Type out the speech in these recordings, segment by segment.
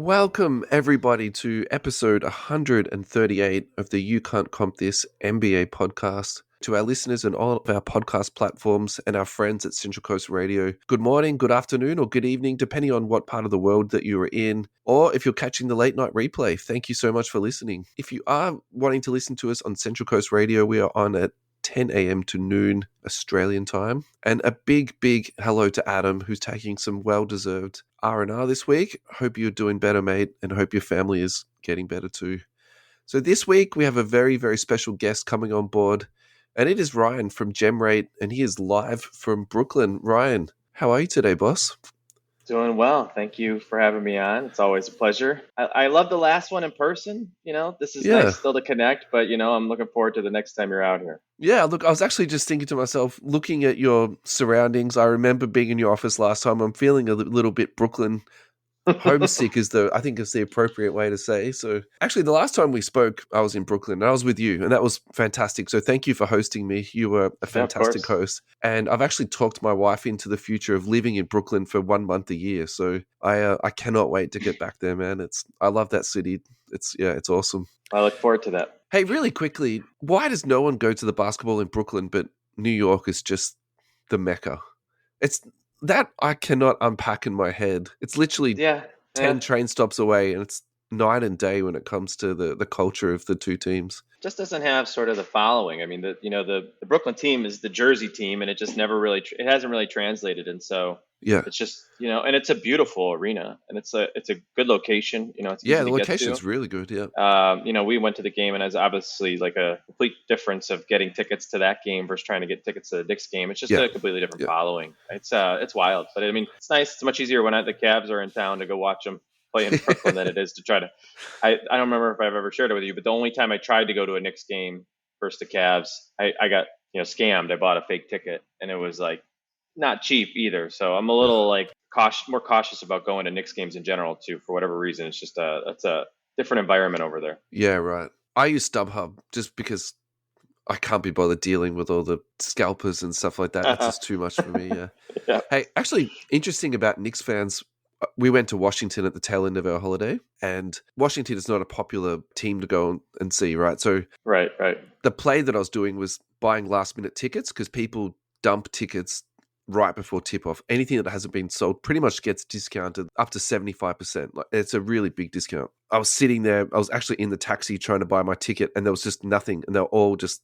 Welcome, everybody, to episode 138 of the You Can't Comp This NBA podcast. To our listeners on all of our podcast platforms and our friends at Central Coast Radio, good morning, good afternoon, or good evening, depending on what part of the world that you are in, or if you're catching the late night replay. Thank you so much for listening. If you are wanting to listen to us on Central Coast Radio, we are on at 10 a.m. to noon Australian time. And a big hello to Adam, who's taking some well-deserved R&R this week. Hope you're doing better, mate, and hope your family is getting better too. So this week, we have a very special guest coming on board, and it is Ryan from GemRate, and he is live from Brooklyn. Ryan, how are you today, boss? Doing well. Thank you for having me on. It's always a pleasure. I love the last one in person. This is nice still to connect, but, I'm looking forward to the next time you're out here. Yeah, look, I was actually just thinking to myself, looking at your surroundings, I remember being in your office last time. I'm feeling a little bit Brooklyn homesick I think is the appropriate way to say. So actually the last time we spoke, I was in Brooklyn and I was with you, and that was fantastic. So thank you for hosting me. You were a fantastic host. And I've actually talked my wife into the future of living in Brooklyn for 1 month a year. So I cannot wait to get back there, man. I love that city. It's awesome. I look forward to that. Hey, really quickly, why does no one go to the basketball in Brooklyn, but New York is just the Mecca? It's that I cannot unpack in my head. It's literally 10 train stops away, and it's night and day when it comes to the culture of the two teams. Just doesn't have sort of the following. I mean, the Brooklyn team is the Jersey team, and it just never really it hasn't really translated. And so it's just and it's a beautiful arena, and it's a good location. It's easy the to location's really good. Yeah. We went to the game, and it's obviously like a complete difference of getting tickets to that game versus trying to get tickets to the Knicks game. It's just a completely different following. It's wild, but I mean, it's nice. It's much easier when the Cavs are in town to go watch them play in Brooklyn than it is to try to. I don't remember if I've ever shared it with you, but the only time I tried to go to a Knicks game versus the Cavs, I got scammed. I bought a fake ticket, and it was like not cheap either. So I'm a little like more cautious about going to Knicks games in general too. For whatever reason, it's just it's a different environment over there. Yeah, right. I use StubHub just because I can't be bothered dealing with all the scalpers and stuff like that. It's just too much for me. Yeah. Hey, actually, interesting about Knicks fans. We went to Washington at the tail end of our holiday, and Washington is not a popular team to go and see, right? So right. The play that I was doing was buying last-minute tickets because people dump tickets right before tip-off. Anything that hasn't been sold pretty much gets discounted up to 75%. Like, it's a really big discount. I was sitting there. I was actually in the taxi trying to buy my ticket, and there was just nothing, and they were all just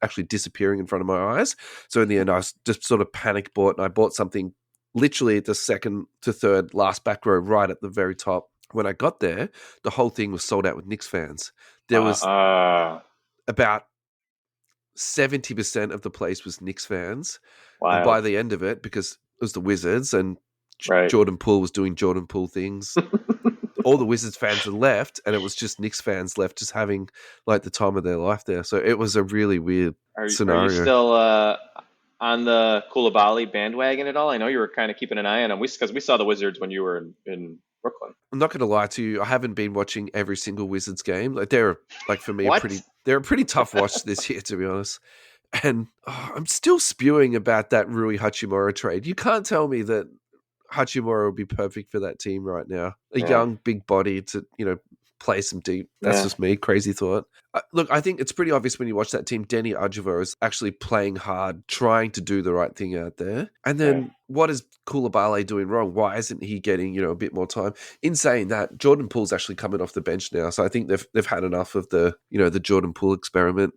actually disappearing in front of my eyes. So in the end, I was just sort of panic bought, and I bought something literally at the second to third last back row, right at the very top. When I got there, the whole thing was sold out with Knicks fans. There was about 70% of the place was Knicks fans. Wow. And by the end of it, because it was the Wizards and Jordan Poole was doing Jordan Poole things, all the Wizards fans had left, and it was just Knicks fans left, just having like the time of their life there. So it was a really weird scenario. Are you still on the Koulibaly bandwagon at all? I know you were kind of keeping an eye on him because we saw the Wizards when you were in Brooklyn. I'm not going to lie to you. I haven't been watching every single Wizards game. Like they're for me they're a pretty tough watch this year, to be honest. And I'm still spewing about that Rui Hachimura trade. You can't tell me that Hachimura would be perfect for that team right now. A young, big body to play some deep. That's just me. Crazy thought. Look, I think it's pretty obvious when you watch that team. Deni Avdija is actually playing hard, trying to do the right thing out there. And then what is Koulibaly doing wrong? Why isn't he getting a bit more time? In saying that, Jordan Poole's actually coming off the bench now, so I think they've had enough of the the Jordan Poole experiment.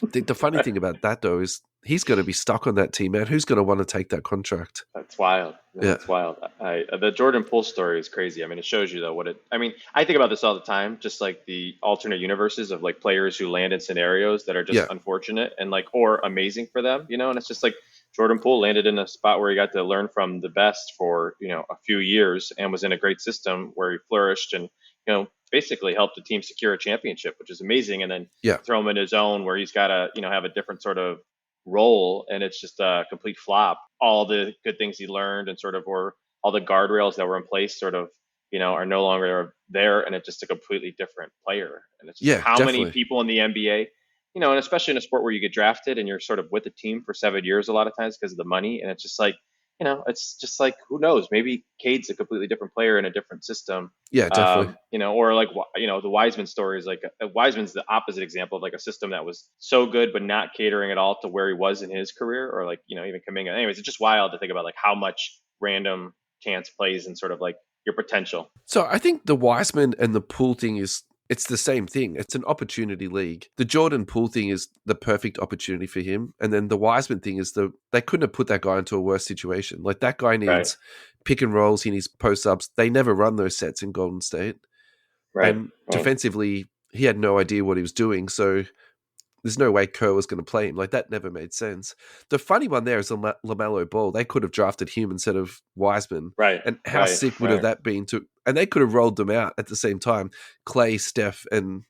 The funny thing about that though is he's going to be stuck on that team, man. Who's going to want to take that contract? That's wild. That's wild. The Jordan Poole story is crazy. I mean, it shows you though I think about this all the time, just like the alternate universes of like players who land in scenarios that are just unfortunate and or amazing for them, and it's just like Jordan Poole landed in a spot where he got to learn from the best for, a few years and was in a great system where he flourished and, basically helped the team secure a championship, which is amazing. And then throw him in his own where he's got to, have a different sort of role, and it's just a complete flop. All the good things he learned and or all the guardrails that were in place are no longer there, and it's just a completely different player. And it's just many people in the NBA, and especially in a sport where you get drafted and you're sort of with the team for 7 years a lot of times because of the money, and it's just like it's just like, who knows? Maybe Cade's a completely different player in a different system. Yeah, definitely. Or like, the Wiseman story is like, Wiseman's the opposite example of like a system that was so good, but not catering at all to where he was in his career, or like, even Kaminga. Anyways, it's just wild to think about like how much random chance plays and sort of like your potential. So I think the Wiseman and the Poole thing it's the same thing. It's an opportunity league. The Jordan Poole thing is the perfect opportunity for him. And then the Wiseman thing is they couldn't have put that guy into a worse situation. Like that guy Right. needs pick and rolls, he needs post ups. They never run those sets in Golden State. Right. And Right. defensively, he had no idea what he was doing. So there's no way Kerr was going to play him. Like that never made sense. The funny one there is LaMelo Ball. They could have drafted him instead of Wiseman. Right. And how Right. sick would Right. have that been and they could have rolled them out at the same time. Clay, Steph, and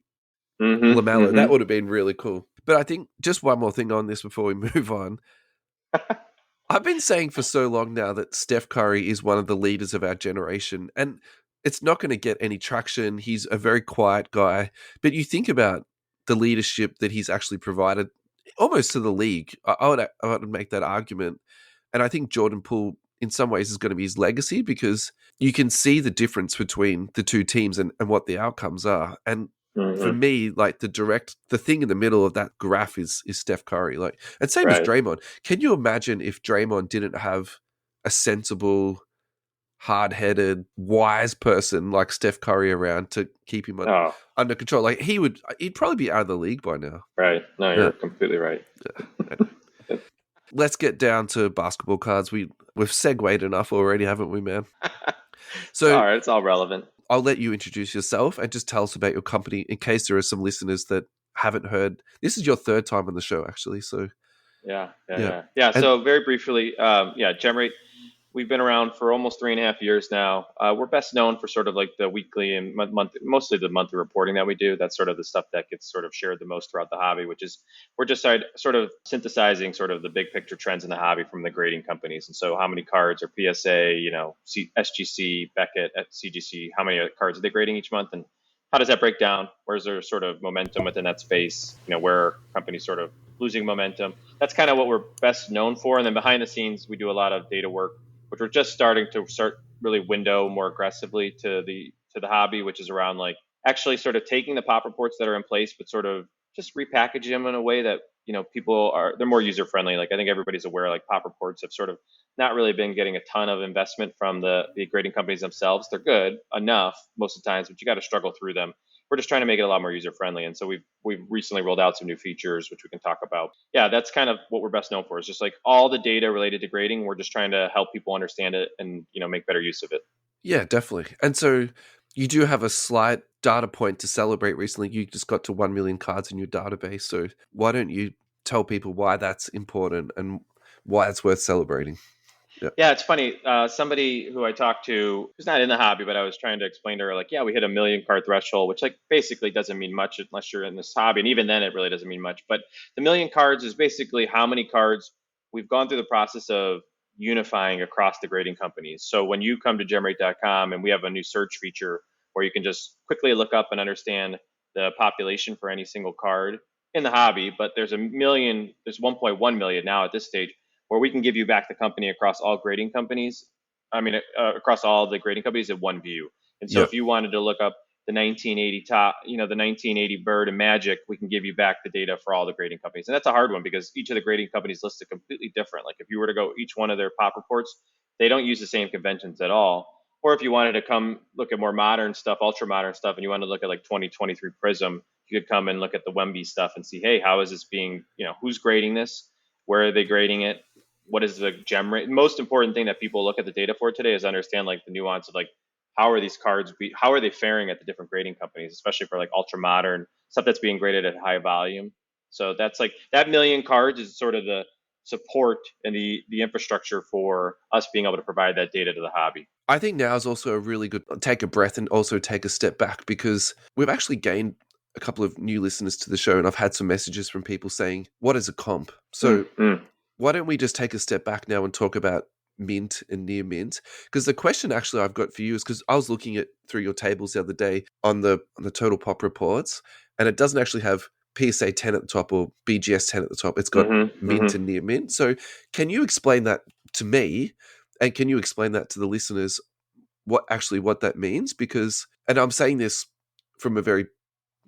LaMelo. That would have been really cool. But I think just one more thing on this before we move on. I've been saying for so long now that Steph Curry is one of the leaders of our generation, and it's not going to get any traction. He's a very quiet guy, but you think about the leadership that he's actually provided almost to the league. I would make that argument. And I think Jordan Poole, in some ways, is going to be his legacy because you can see the difference between the two teams and what the outcomes are. And for me, like the thing in the middle of that graph is Steph Curry. Like, and same as Draymond. Can you imagine if Draymond didn't have a sensible, hard-headed, wise person like Steph Curry around to keep him under control? Like he'd probably be out of the league by now. Right. No, you're completely right. Yeah. Let's get down to basketball cards. We've segued enough already, haven't we, man? So all right, it's all relevant. I'll let you introduce yourself and just tell us about your company in case there are some listeners that haven't heard. This is your third time on the show, actually. So yeah. So very briefly, Gemrate. We've been around for almost 3.5 years now. We're best known for sort of like the weekly and mostly the monthly reporting that we do. That's sort of the stuff that gets sort of shared the most throughout the hobby, which is we're just sort of synthesizing sort of the big picture trends in the hobby from the grading companies. And so how many cards are PSA, SGC, Beckett, at CGC, how many cards are they grading each month? And how does that break down? Where's there sort of momentum within that space? Where are companies sort of losing momentum? That's kind of what we're best known for. And then behind the scenes, we do a lot of data work, which we're just starting to really window more aggressively to the hobby, which is around like actually sort of taking the pop reports that are in place, but sort of just repackaging them in a way that they're more user friendly. Like I think everybody's aware, like pop reports have sort of not really been getting a ton of investment from the grading companies themselves. They're good enough most of the times, but you got to struggle through them. We're just trying to make it a lot more user friendly, and so we've recently rolled out some new features, which we can talk about. Yeah, that's kind of what we're best known for. Is just like all the data related to grading. We're just trying to help people understand it and make better use of it. Yeah, definitely. And so you do have a slight data point to celebrate recently. You just got to 1 million cards in your database. So why don't you tell people why that's important and why it's worth celebrating? Yeah, it's funny. Somebody who I talked to who's not in the hobby, but I was trying to explain to her, like, yeah, we hit a 1 million card threshold, which like basically doesn't mean much unless you're in this hobby. And even then it really doesn't mean much. But the 1 million cards is basically how many cards we've gone through the process of unifying across the grading companies. So when you come to gemrate.com and we have a new search feature where you can just quickly look up and understand the population for any single card in the hobby, but there's 1.1 million now at this stage, where we can give you back the company across all grading companies. Across all the grading companies in one view. And so if you wanted to look up the 1980 the 1980 Bird and Magic, we can give you back the data for all the grading companies. And that's a hard one because each of the grading companies listed completely different. Like if you were to go each one of their pop reports, they don't use the same conventions at all. Or if you wanted to come look at more modern stuff, ultra modern stuff, and you want to look at like 2023 Prism, you could come and look at the Wemby stuff and see, hey, how is this being, who's grading this? Where are they grading it? What is the gem rate? Most important thing that people look at the data for today is understand like the nuance of like how are these cards how are they faring at the different grading companies, especially for like ultra modern stuff that's being graded at high volume. So that's like that 1 million cards is sort of the support and the infrastructure for us being able to provide that data to the hobby. I think now is also a really good take a breath and also take a step back because we've actually gained a couple of new listeners to the show and I've had some messages from people saying, what is a comp? So why don't we just take a step back now and talk about mint and near mint? Because the question actually I've got for you is because I was looking at through your tables the other day on the total pop reports, and it doesn't actually have PSA 10 at the top or BGS 10 at the top. It's got mint and near mint. So can you explain that to me. And can you explain that to the listeners, what that means? Because, and I'm saying this from a very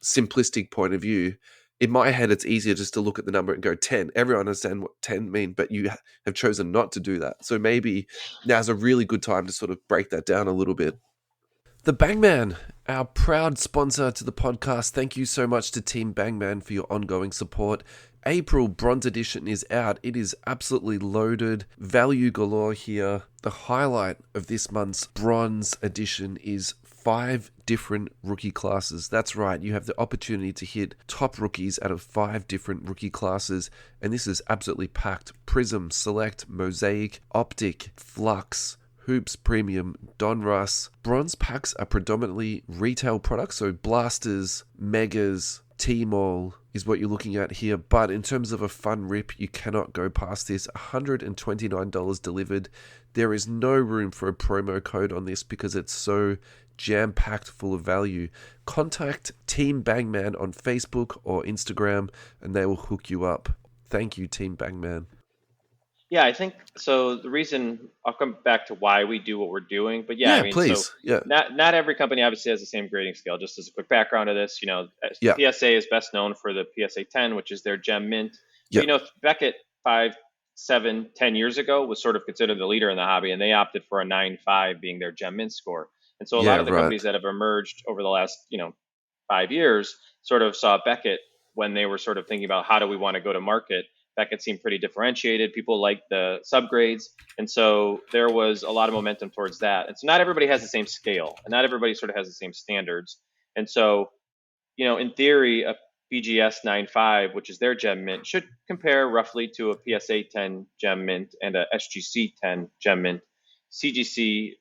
simplistic point of view, in my head, it's easier just to look at the number and go 10. Everyone understands what 10 mean, but you have chosen not to do that. So maybe now's a really good time to sort of break that down a little bit. The Bangman, our proud sponsor to the podcast. Thank you so much to Team Bangman for your ongoing support. April Bronze Edition is out. It is absolutely loaded. Value galore here. The highlight of this month's Bronze Edition is 5 different rookie classes. That's right, you have the opportunity to hit top rookies out of 5 different rookie classes, and this is absolutely packed. Prism, Select, Mosaic, Optic, Flux, Hoops Premium, Donruss. Bronze packs are predominantly retail products, so blasters, megas, T-Mall is what you're looking at here. But in terms of a fun rip, you cannot go past this. $129 delivered. There is no room for a promo code on this because it's so jam-packed full of value. Contact Team Bangman on Facebook or Instagram and they will hook you up. Thank you, Team Bangman. Yeah, I think so. The reason I'll come back to why we do what we're doing, but yeah, I mean, so please. Yeah. not every company obviously has the same grading scale. Just as a quick background of this, Yeah. PSA is best known for the PSA 10, which is their gem mint. Yeah. But Beckett 5, 7, 10 years ago was sort of considered the leader in the hobby, and they opted for a 9.5 being their gem mint score. And so a lot of the companies that have emerged over the last 5 years sort of saw Beckett when they were sort of thinking about how do we want to go to market. Beckett seemed pretty differentiated. People liked the subgrades. And so there was a lot of momentum towards that. And so not everybody has the same scale and not everybody sort of has the same standards. And so, in theory, a BGS 9.5, which is their gem mint, should compare roughly to a PSA 10 gem mint and a SGC 10 gem mint. CGC/CSG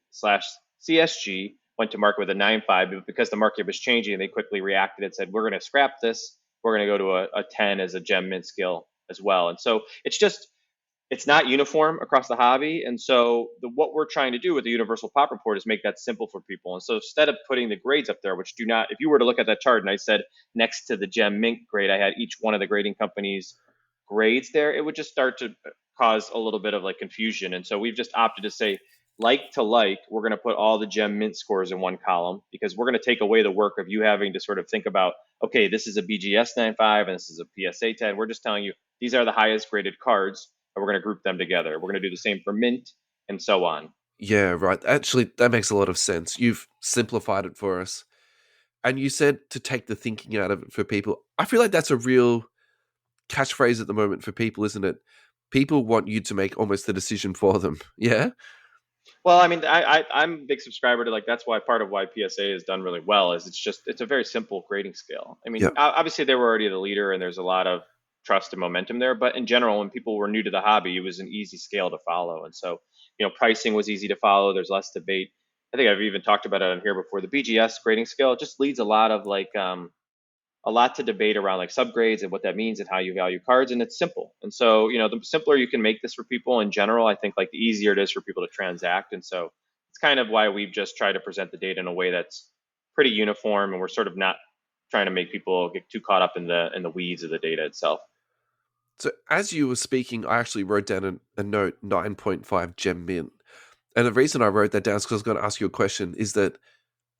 went to market with a 9.5, but because the market was changing, they quickly reacted and said, we're going to scrap this. We're going to go to a 10 as a gem mint scale as well. And so it's not uniform across the hobby. And so what we're trying to do with the Universal Pop Report is make that simple for people. And so instead of putting the grades up there, which do not, if you were to look at that chart and I said next to the gem mint grade, I had each one of the grading companies' grades there, it would just start to cause a little bit of like confusion. And so we've just opted to say, like to like, we're going to put all the gem mint scores in one column because we're going to take away the work of you having to sort of think about, okay, this is a BGS 9.5 and this is a PSA 10. We're just telling you these are the highest graded cards and we're going to group them together. We're going to do the same for mint and so on. Yeah, right. Actually, that makes a lot of sense. You've simplified it for us. And you said to take the thinking out of it for people. I feel like that's a real catchphrase at the moment for people, isn't it? People want you to make almost the decision for them. Yeah. Well, I mean, I'm a big subscriber to that's why part of why PSA has done really well is it's a very simple grading scale. I mean, obviously they were already the leader and there's a lot of trust and momentum there, but in general, when people were new to the hobby, it was an easy scale to follow. And so, pricing was easy to follow. There's less debate. I think I've even talked about it on here before. The BGS grading scale, it just leads a lot of a lot to debate around subgrades and what that means and how you value cards, and it's simple. And so, the simpler you can make this for people in general, I think the easier it is for people to transact. And so it's kind of why we've just tried to present the data in a way that's pretty uniform, and we're sort of not trying to make people get too caught up in the weeds of the data itself. So as you were speaking, I actually wrote down a note, 9.5 gem mint. And the reason I wrote that down is because I was going to ask you a question, is that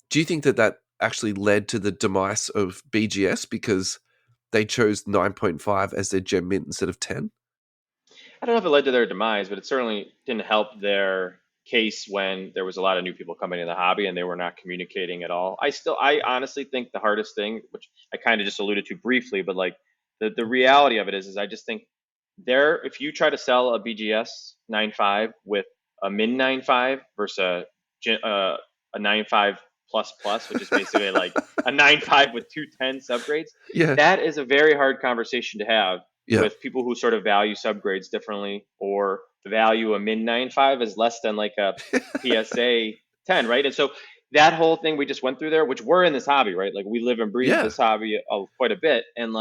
do you think that actually led to the demise of BGS because they chose 9.5 as their gem mint instead of 10? I don't know if it led to their demise, but it certainly didn't help their case when there was a lot of new people coming in the hobby and they were not communicating at all. I honestly think the hardest thing, which I kind of just alluded to briefly, but the reality of it is I just think if you try to sell a BGS 9.5 with a min 9.5 versus a 9.5 plus plus, which is basically like a 9.5 with 210 subgrades, that is a very hard conversation to have with people who sort of value subgrades differently or value a min 9.5 as less than a PSA 10, right? And so that whole thing we just went through there, which we're in this hobby, right? We live and breathe this hobby quite a bit, and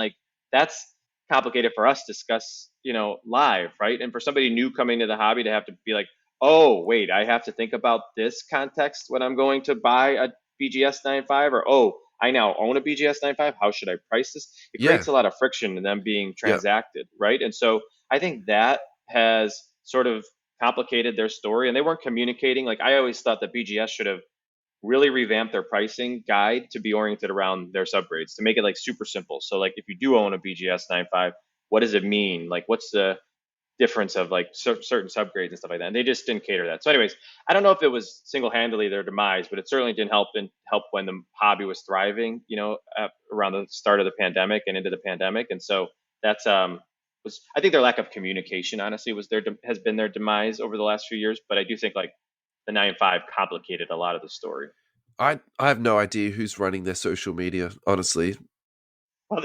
that's complicated for us to discuss, live, right? And for somebody new coming to the hobby to have to be oh, wait, I have to think about this context when I'm going to buy a BGS 9.5, or, oh, I now own a BGS 9.5. How should I price this? It creates a lot of friction in them being transacted, right? And so I think that has sort of complicated their story, and they weren't communicating. Like I always thought that BGS should have really revamp their pricing guide to be oriented around their subgrades to make it like super simple. So like if you do own a BGS 9.5, what does it mean? Like what's the difference of like certain subgrades and stuff like that? And they just didn't cater that. So anyways, I don't know if it was single-handedly their demise, but it certainly didn't help when the hobby was thriving, around the start of the pandemic and into the pandemic. And so that's was I think their lack of communication honestly has been their demise over the last few years. But I do think like the 9.5 complicated a lot of the story. I have no idea who's running their social media, honestly. Well,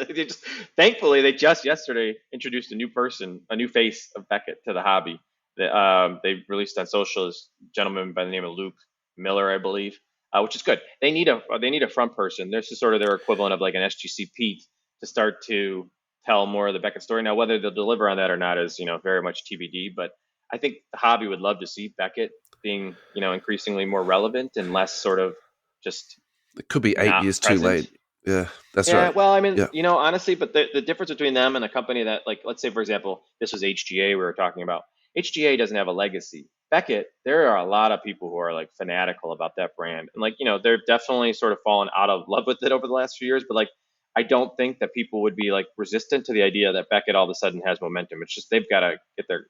thankfully they just yesterday introduced a new person, a new face of Beckett to the hobby. They released on social this gentleman by the name of Luke Miller, I believe, which is good. They need a front person. This is sort of their equivalent of like an SGC Pete to start to tell more of the Beckett story. Now, whether they'll deliver on that or not is very much TBD. But I think the hobby would love to see Beckett being increasingly more relevant and less sort of just It could be 8 years too present. late. Yeah, that's Yeah, right. well, I mean, Yeah, honestly, but the difference between them and a company that, like, let's say, for example, this was HGA we were talking about. HGA doesn't have a legacy. Beckett, there are a lot of people who are like fanatical about that brand, and like, they're definitely sort of fallen out of love with it over the last few years. But like, I don't think that people would be like resistant to the idea that Beckett all of a sudden has momentum. It's just they've got to get their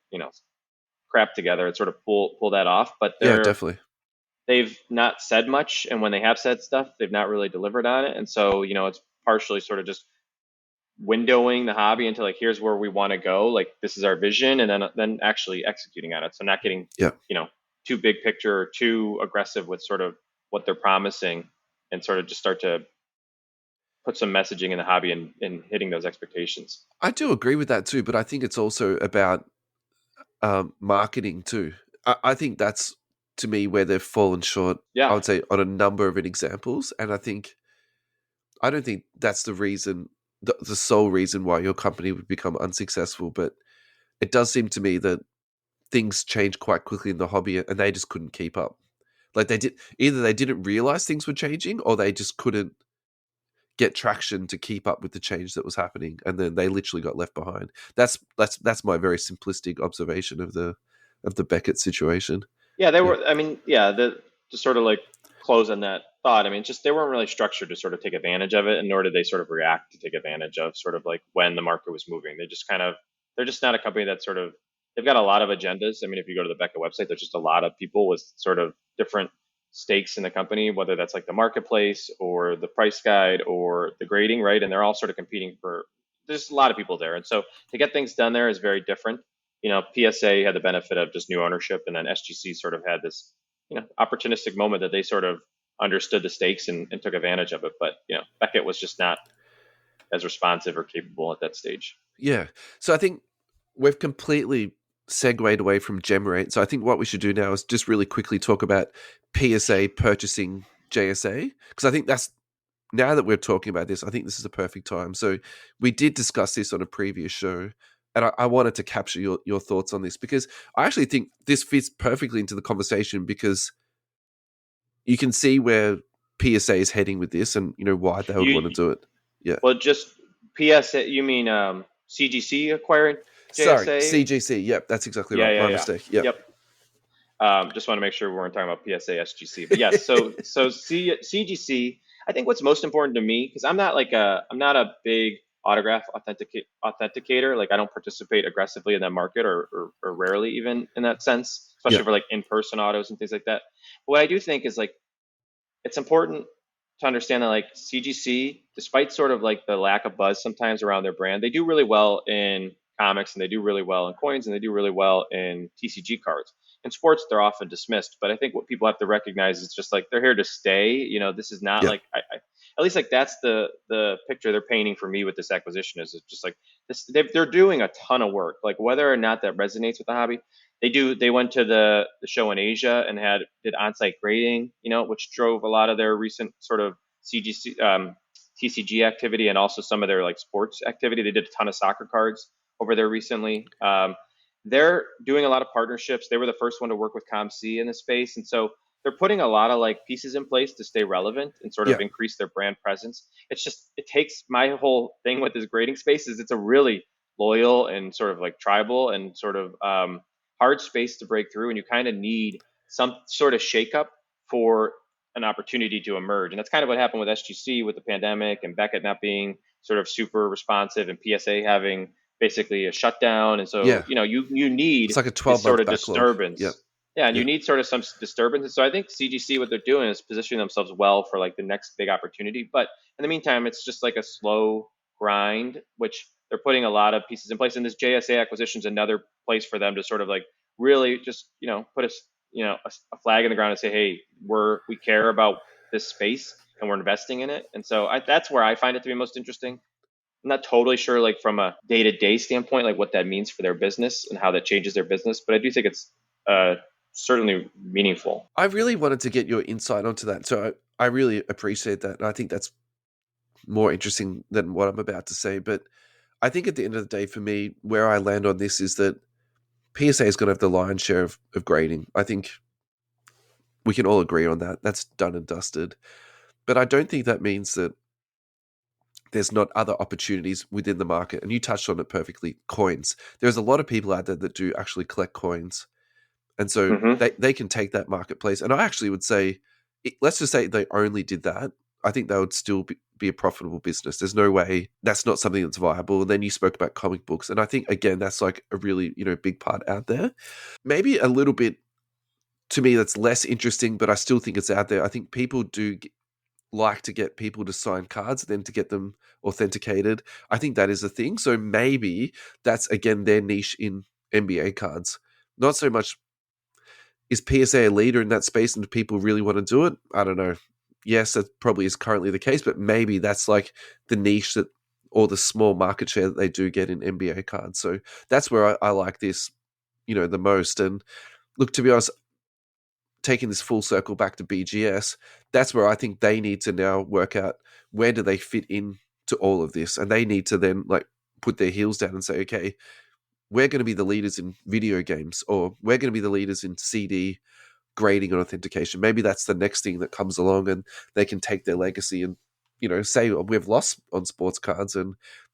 crap together and sort of pull that off. But yeah, definitely. they've not said much, and when they have said stuff, they've not really delivered on it. And so it's partially sort of just windowing the hobby into like, here's where we want to go, like this is our vision, and then actually executing on it. So not getting Yeah, too big picture or too aggressive with sort of what they're promising, and sort of just start to put some messaging in the hobby and hitting those expectations. I do agree with that too, but I think it's also about marketing too. I think that's to me where they've fallen short. I Yeah. would say on a number of examples, and I don't think that's the reason, the sole reason why your company would become unsuccessful. But it does seem to me that things change quite quickly in the hobby, and they just couldn't keep up. Like either they didn't realize things were changing, or they just couldn't get traction to keep up with the change that was happening, and then they literally got left behind. That's my very simplistic observation of the Beckett situation. Yeah, they Yeah, were. I mean, yeah, to sort of like close on that thought. I mean, just they weren't really structured to sort of take advantage of it, and nor did they sort of react to take advantage of sort of like when the market was moving. They're just not a company that sort of they've got a lot of agendas. I mean, if you go to the Becca website, there's just a lot of people with sort of different stakes in the company, whether that's like the marketplace or the price guide or the grading, right? And they're all sort of competing for. There's a lot of people there, and so to get things done there is very different. PSA had the benefit of just new ownership, and then SGC sort of had this, opportunistic moment that they sort of understood the stakes and took advantage of it. But Beckett was just not as responsive or capable at that stage. yeah. So I think we've completely segued away from Gemerate. So I think what we should do now is just really quickly talk about PSA purchasing JSA, because I think that's, now that we're talking about this, I think this is a perfect time. So we did discuss this on a previous show, and I wanted to capture your thoughts on this, because I actually think this fits perfectly into the conversation, because you can see where PSA is heading with this, and why they would want to You do it. Yeah. well, just PSA. You mean CGC acquiring Sorry, JSA? CGC. Yep, that's exactly Yeah, right. yeah, My yeah. mistake. Yep. Yep. Just want to make sure we weren't talking about PSA SGC, but yes. CGC. I think what's most important to me, because I'm not a big autograph authenticator. Like I don't participate aggressively in that market, or rarely even in that sense, especially Yep. for like in-person autos and things like that. But what I do think is like it's important to understand that like CGC, despite sort of like the lack of buzz sometimes around their brand, they do really well in comics, and they do really well in coins, and they do really well in TCG cards. In sports, they're often dismissed, but I think what people have to recognize is just like they're here to stay. This is not Yep. like at least like that's the picture they're painting for me with this acquisition. Is it's just like this they're doing a ton of work. Like whether or not that resonates with the hobby, they went to the show in Asia and did on-site grading, which drove a lot of their recent sort of CGC TCG activity, and also some of their like sports activity. They did a ton of soccer cards over there recently. They're doing a lot of partnerships. They were the first one to work with ComC in the space, and so they're putting a lot of like pieces in place to stay relevant and sort of Yep. increase their brand presence. It takes my whole thing with this grading space is it's a really loyal and sort of like tribal and sort of hard space to break through, and you kind of need some sort of shakeup for an opportunity to emerge. And that's kind of what happened with SGC with the pandemic and Beckett not being sort of super responsive and PSA having basically a shutdown. And so, Yeah. you It's need like a this sort 12-month of backlog. Yep. disturbance. Yeah, and you Yep. need sort of some disturbance. And so I think CGC, what they're doing is positioning themselves well for like the next big opportunity. But in the meantime, it's just like a slow grind, which they're putting a lot of pieces in place. And this JSA acquisition is another place for them to sort of like really just, put a flag in the ground and say, hey, we care about this space and we're investing in it. And so that's where I find it to be most interesting. I'm not totally sure, like from a day-to-day standpoint, like what that means for their business and how that changes their business, but I do think it's uh, certainly meaningful. I really wanted to get your insight onto that. So I really appreciate that. And I think that's more interesting than what I'm about to say. But I think at the end of the day, for me, where I land on this is that PSA is going to have the lion's share of grading. I think we can all agree on that. That's done and dusted. But I don't think that means that there's not other opportunities within the market. And you touched on it perfectly. Coins. There's a lot of people out there that do actually collect coins. And so Mm-hmm. they can take that marketplace. And I actually would say, let's just say they only did that. I think that would still be a profitable business. There's no way that's not something that's viable. And then you spoke about comic books. And I think, again, that's like a really, big part out there. Maybe a little bit, to me, that's less interesting, but I still think it's out there. I think people do like to get people to sign cards, then to get them authenticated. I think that is a thing. So maybe that's, again, their niche in NBA cards. Not so much is PSA a leader in that space and do people really want to do it? I don't know. Yes, that probably is currently the case, but maybe that's like the niche that, or the small market share that they do get in NBA cards. So that's where I like this, the most. And look, to be honest, taking this full circle back to BGS, that's where I think they need to now work out where do they fit in to all of this. And they need to then like put their heels down and say, okay, we're going to be the leaders in video games, or we're going to be the leaders in CD grading and authentication. Maybe that's the next thing that comes along, and they can take their legacy and say, well, we've lost on sports cards,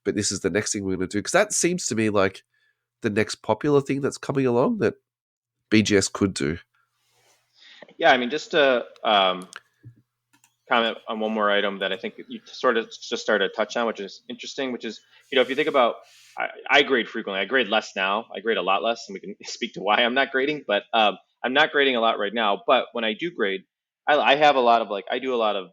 but this is the next thing we're going to do, because that seems to me like the next popular thing that's coming along that BGS could do. Yeah, I mean, just to comment on one more item that I think you sort of just started to touch on, which is interesting, which is, if you think about, I grade frequently. I grade less now. I grade a lot less, and we can speak to why I'm not grading, but I'm not grading a lot right now. But when I do grade, I have a lot of I do a lot of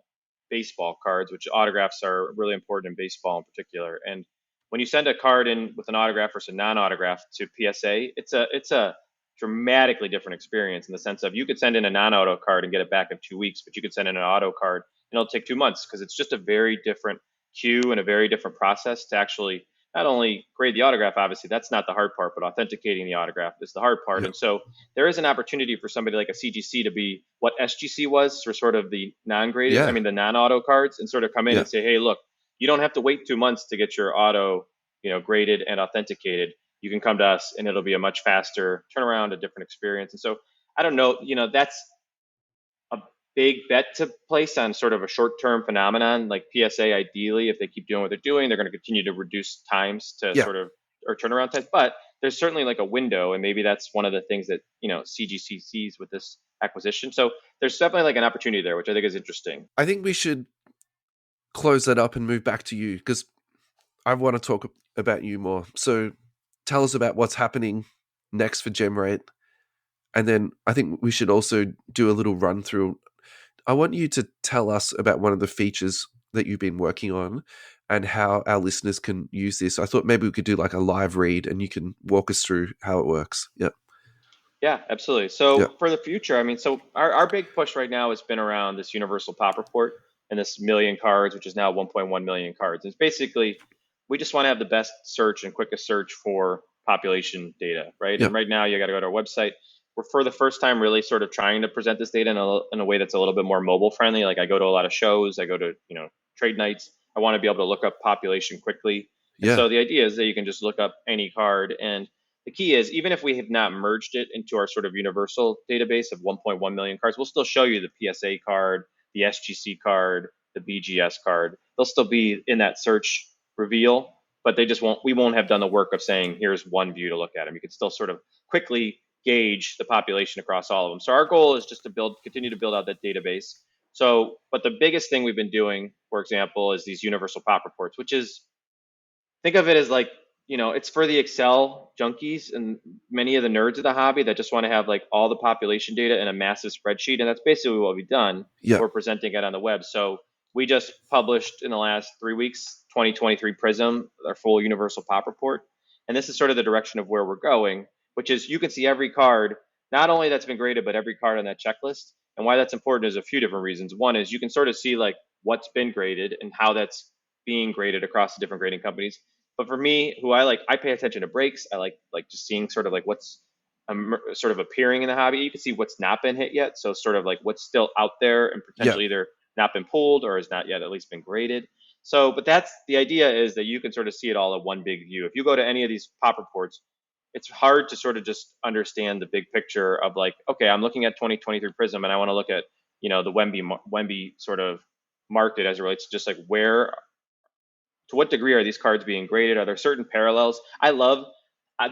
baseball cards, which autographs are really important in baseball in particular. And when you send a card in with an autograph versus a non-autograph to PSA, it's a dramatically different experience in the sense of you could send in a non-auto card and get it back in 2 weeks, but you could send in an auto card and it'll take 2 months because it's just a very different queue and a very different process to actually not only grade the autograph, obviously that's not the hard part, but authenticating the autograph is the hard part. Yeah. And so there is an opportunity for somebody like a CGC to be what SGC was for sort of the non-graded, Yeah. the non-auto cards, and sort of come in Yeah. and say, hey, look, you don't have to wait 2 months to get your auto, graded and authenticated. You can come to us and it'll be a much faster turnaround, a different experience. And so I don't know, that's a big bet to place on sort of a short-term phenomenon. Like PSA, ideally, if they keep doing what they're doing, they're going to continue to reduce times to Yeah. sort of, or turnaround times. But there's certainly like a window, and maybe that's one of the things that CGC sees with this acquisition. So there's definitely like an opportunity there, which I think is interesting. I think we should close that up and move back to you, because I want to talk about you more. So tell us about what's happening next for GemRate. And then I think we should also do a little run through. I want you to tell us about one of the features that you've been working on and how our listeners can use this. I thought maybe we could do like a live read and you can walk us through how it works. Yep. Yeah, absolutely. So Yep. for the future, so our big push right now has been around this universal pop report and this million cards, which is now 1.1 million cards. It's basically, we just want to have the best search and quickest search for population data, right? Yep. And right now you got to go to our website. We're for the first time really sort of trying to present this data in a way that's a little bit more mobile friendly. Like I go to a lot of shows, I go to, trade nights. I want to be able to look up population quickly. And Yeah. so the idea is that you can just look up any card, and the key is, even if we have not merged it into our sort of universal database of 1.1 million cards, we'll still show you the PSA card, the SGC card, the BGS card. They'll still be in that search reveal, but we won't have done the work of saying, here's one view to look at them. You can still sort of quickly gauge the population across all of them. So our goal is just to continue to build out that database. So, but the biggest thing we've been doing, for example, is these universal pop reports, which is, think of it as like, it's for the Excel junkies and many of the nerds of the hobby that just want to have like all the population data in a massive spreadsheet. And that's basically what we've done. Yeah. We're presenting it on the web. So we just published in the last 3 weeks, 2023 Prism, our full universal pop report. And this is sort of the direction of where we're going, which is you can see every card, not only that's been graded, but every card on that checklist. And why that's important is a few different reasons. One is you can sort of see like what's been graded and how that's being graded across the different grading companies. But for me, I pay attention to breaks. I like just seeing sort of like what's sort of appearing in the hobby. You can see what's not been hit yet. So sort of like what's still out there and potentially either not been pulled or has not yet at least been graded. So, but that's the idea, is that you can sort of see it all in one big view. If you go to any of these pop reports, it's hard to sort of just understand the big picture of like, okay, I'm looking at 2023 Prism and I want to look at, the Wemby sort of market as it relates to just like to what degree are these cards being graded? Are there certain parallels? I love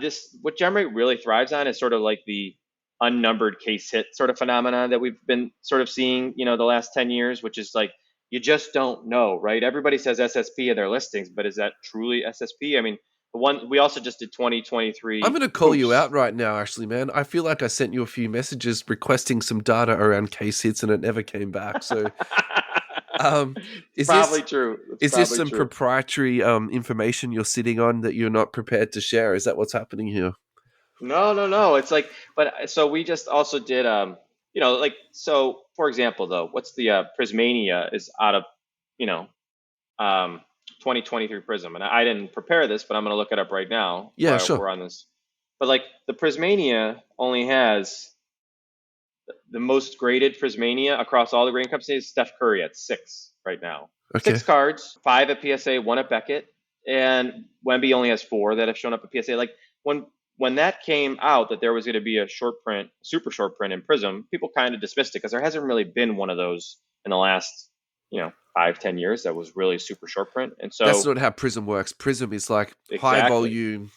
this. What GemRate really thrives on is sort of like the unnumbered case hit sort of phenomenon that we've been sort of seeing, the last 10 years, which is like, you just don't know, right? Everybody says SSP in their listings, but is that truly SSP? I mean, the one we also just did 2023. I'm going to call you out right now, actually, man. I feel like I sent you a few messages requesting some data around case hits and it never came back. So it's probably true. Is this some proprietary information you're sitting on that you're not prepared to share? Is that what's happening here? No. It's like, but so we just also did, so for example, though, what's the Prismania is out of, 2023 Prism. And I didn't prepare this, but I'm going to look it up right now. Yeah, while sure. we're on this. But like the Prismania only has the most graded Prismania across all the grading companies, Steph Curry at 6 right now. Okay. 6 cards, 5 at PSA, 1 at Beckett, and Wemby only has 4 that have shown up at PSA. Like when that came out that there was going to be a short print, super short print in Prism, people kind of dismissed it because there hasn't really been one of those in the last 5-10 years that was really super short print. And so that's not how Prism works. Prism is like high volume,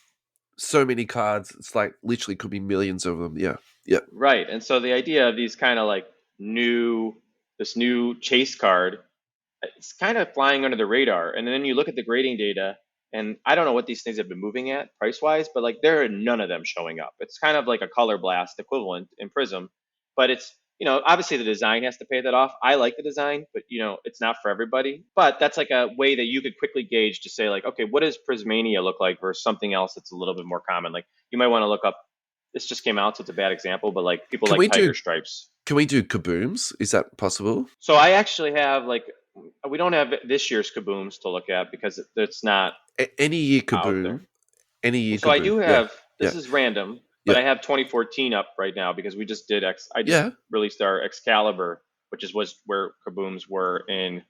so many cards. It's like literally could be millions of them. Yeah. Right. And so the idea of these kind of like this new chase card, it's kind of flying under the radar. And then you look at the grading data, and I don't know what these things have been moving at price wise, but like there are none of them showing up. It's kind of like a color blast equivalent in Prism, but it's, obviously the design has to pay that off. I like the design, but it's not for everybody. But that's like a way that you could quickly gauge to say like, okay, what does Prismania look like versus something else that's a little bit more common? Like you might want to look up, this just came out, so it's a bad example, but like people like Tiger Stripes. Can we do kabooms? Is that possible? So I actually have we don't have this year's kabooms to look at because it's not any year kaboom. Any year. So kaboom. I do have. This is random, but I have 2014 up right now because we just did released our Excalibur, which was where kabooms were in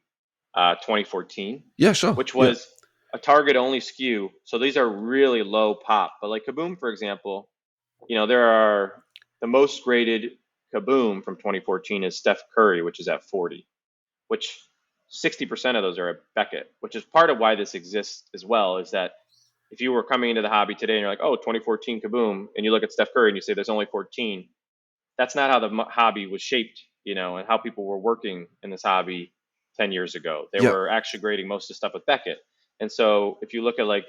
2014. Yeah, sure. Which was a target only SKU. So these are really low pop. But like kaboom, for example, there are the most graded kaboom from 2014 is Steph Curry, which is at 40, which 60% of those are at Beckett, which is part of why this exists as well, is that if you were coming into the hobby today and you're like, oh, 2014 kaboom, and you look at Steph Curry and you say there's only 14, that's not how the hobby was shaped, and how people were working in this hobby 10 years ago. They were actually grading most of the stuff with Beckett. And so if you look at like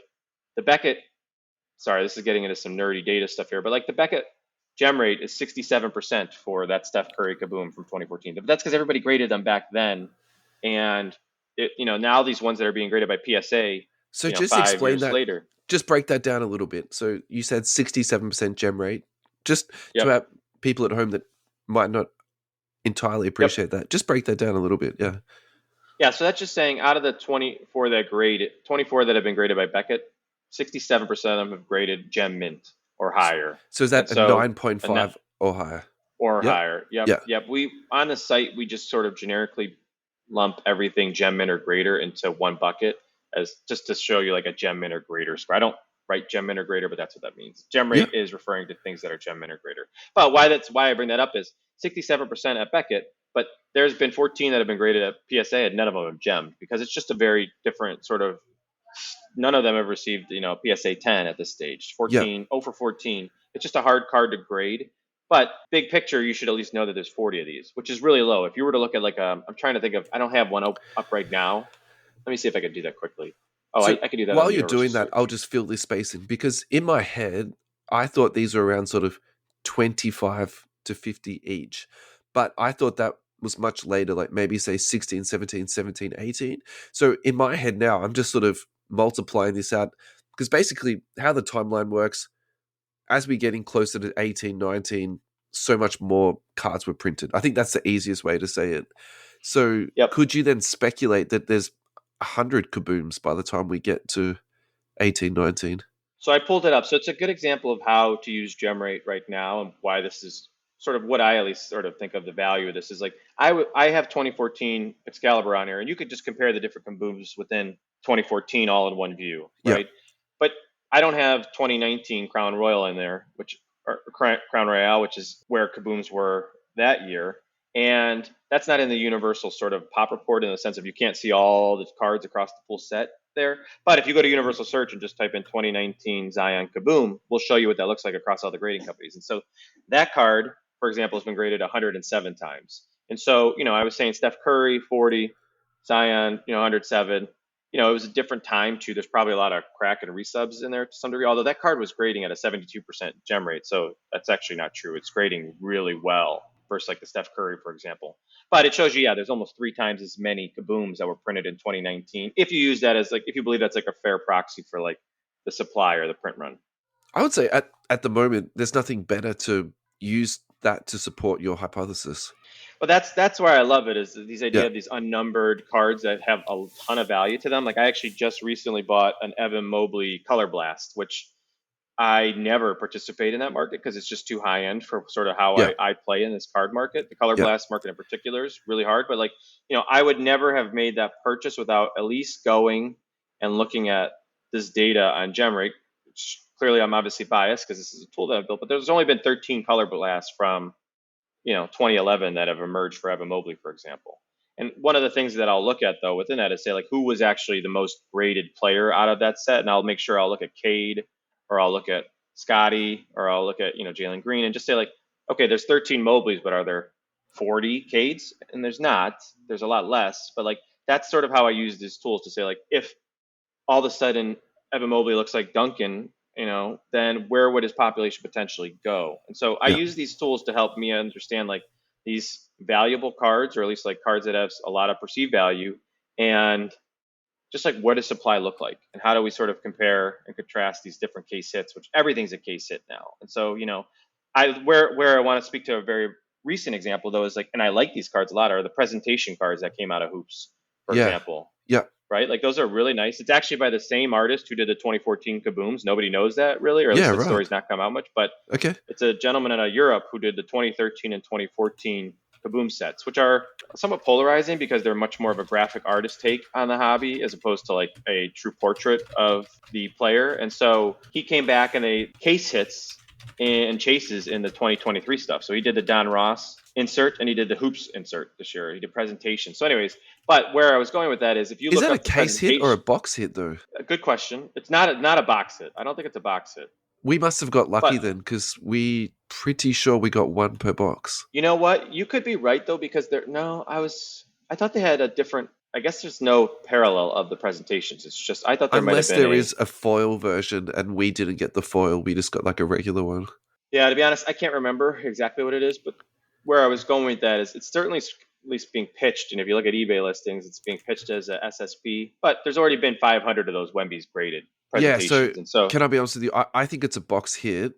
the Beckett, sorry, this is getting into some nerdy data stuff here, but like the Beckett gem rate is 67% for that Steph Curry kaboom from 2014. But that's because everybody graded them back then. And now these ones that are being graded by PSA, so just explain that later. Just break that down a little bit. So you said 67% gem rate. Just to have people at home that might not entirely appreciate that. Just break that down a little bit. Yeah. Yeah. So that's just saying out of the 24 that have been graded by Beckett, 67% of them have graded gem mint or higher. So is that a 9.5 or higher? Or higher. Yep. We on the site we just sort of generically lump everything gem mint or greater into one bucket as just to show you like a gem mint or greater score. I don't write gem mint or greater, but that's what that means. Gem rate is referring to things that are gem mint or greater. But why I bring that up is 67% at Beckett, but there's been 14 that have been graded at PSA and none of them have gemmed because it's just a very different sort of. None of them have received, PSA 10 at this stage. 14, 0 for 14 It's just a hard card to grade. But big picture, you should at least know that there's 40 of these, which is really low. If you were to look at like I'm trying to think of, I don't have one up right now. Let me see if I can do that quickly. Oh, So I can do that on while the you're universal doing that, I'll search. just fill this space in because in my head, I thought these were around sort of 25 to 50 each. But I thought that was much later, like maybe say 16, 17, 17, 18. So in my head now, I'm just sort of multiplying this out because basically how the timeline works, as we getting closer to 18, 19, so much more cards were printed. I think that's the easiest way to say it. So Yep. could you then speculate that there's 100 kabooms by the time we get to 18, 19? So I pulled it up. So it's a good example of how to use GemRate right now and why this is sort of what I at least sort of think of the value of this is like I have 2014 Excalibur on here, and you could just compare the different kabooms within 2014 all in one view, Yeah, right? But I don't have 2019 Crown Royal in there, which or Crown Royale, which is where kabooms were that year. And that's not in the universal sort of pop report in the sense of you can't see all the cards across the full set there. But if you go to Universal Search and just type in 2019 Zion Kaboom, we'll show you what that looks like across all the grading companies. And so that card, for example, has been graded 107 times. And so, I was saying Steph Curry, 40, Zion, 107. It was a different time too. There's probably a lot of crack and resubs in there to some degree, although that card was grading at a 72% gem rate. So that's actually not true. It's grading really well versus like the Steph Curry, for example. But it shows you, yeah, there's almost 3 times as many kabooms that were printed in 2019. If you use that as like, if you believe that's like a fair proxy for like the supply or the print run. I would say at the moment, there's nothing better to use that to support your hypothesis. But that's where I love it is these idea Yeah, of these unnumbered cards that have a ton of value to them. Like I actually just recently bought an Evan Mobley Color Blast, which I never participate in that market because it's just too high end for sort of how yeah, I play in this card market. The Color yeah. Blast market in particular is really hard, but like, I would never have made that purchase without at least going and looking at this data on GemRate. Which clearly, I'm obviously biased because this is a tool that I've built, but there's only been 13 Color Blasts from 2011 that have emerged for Evan Mobley, for example. And one of the things that I'll look at though within that is say like who was actually the most graded player out of that set, and I'll make sure I'll look at Cade or I'll look at Scotty or I'll look at Jalen Green and just say like, okay, there's 13 Mobleys, but are there 40 Cades? And there's not. There's a lot less, but like that's sort of how I use these tools to say like if all of a sudden Evan Mobley looks like Duncan, then where would his population potentially go? And so I Yeah. use these tools to help me understand like these valuable cards, or at least like cards that have a lot of perceived value, and just like what does supply look like, and how do we sort of compare and contrast these different case hits, which everything's a case hit now. And so, where I want to speak to a very recent example though is like, and I like these cards a lot, are the presentation cards that came out of Hoops, for Yeah. example, Yeah. right? Like those are really nice. It's actually by the same artist who did the 2014 Kabooms. Nobody knows that really, or at Yeah, least that right. story's not come out much. But Okay. it's a gentleman out of Europe who did the 2013 and 2014 Kaboom sets, which are somewhat polarizing because they're much more of a graphic artist take on the hobby as opposed to like a true portrait of the player. And so he came back and they case hits and chases in the 2023 stuff. So he did the Don Ross insert and he did the Hoops insert this year. He did presentation. So anyways, but where I was going with that is if you Is look that a up the case hit or a presentation, box hit though? a good question. It's not a box hit. I don't think it's a box hit. We must have got lucky But then because we pretty sure we got one per box. you know what? You could be right though, because I thought they had a different, I guess there's no parallel of the presentations. It's just, I thought there might have Unless been there is a foil version and we didn't get the foil, we just got like a regular one. yeah, to be honest, I can't remember exactly what it is, but where I was going with that is it's certainly at least being pitched. And if you look at eBay listings, it's being pitched as a SSP, but there's already been 500 of those Wemby's graded Yeah, so presentations. And so, can I be honest with you? I think it's a box hit.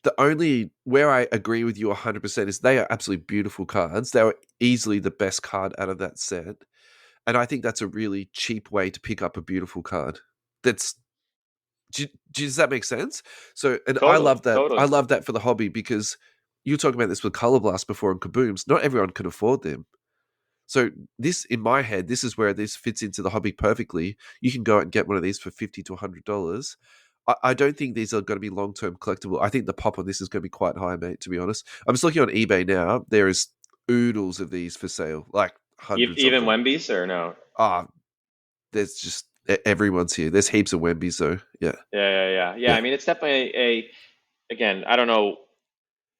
The only where I agree with you 100% is they are absolutely beautiful cards. They were easily the best card out of that set. And I think that's a really cheap way to pick up a beautiful card. That's does that make sense? So, and I totally, love that. I totally. love that for the hobby because you were talking about this with Color Blast before and Kabooms. Not everyone can afford them. So this, in my head, this is where this fits into the hobby perfectly. You can go out and get one of these for $50 to $100. I don't think these are going to be long-term collectible. I think the pop on this is going to be quite high, mate, to be honest. I'm just looking on eBay now. There is oodles of these for sale, like hundreds of Even them. Wemby's or no? Ah, there's just everyone's here. There's heaps of Wembies, though. Yeah, Yeah. yeah, I mean, it's definitely a again, I don't know,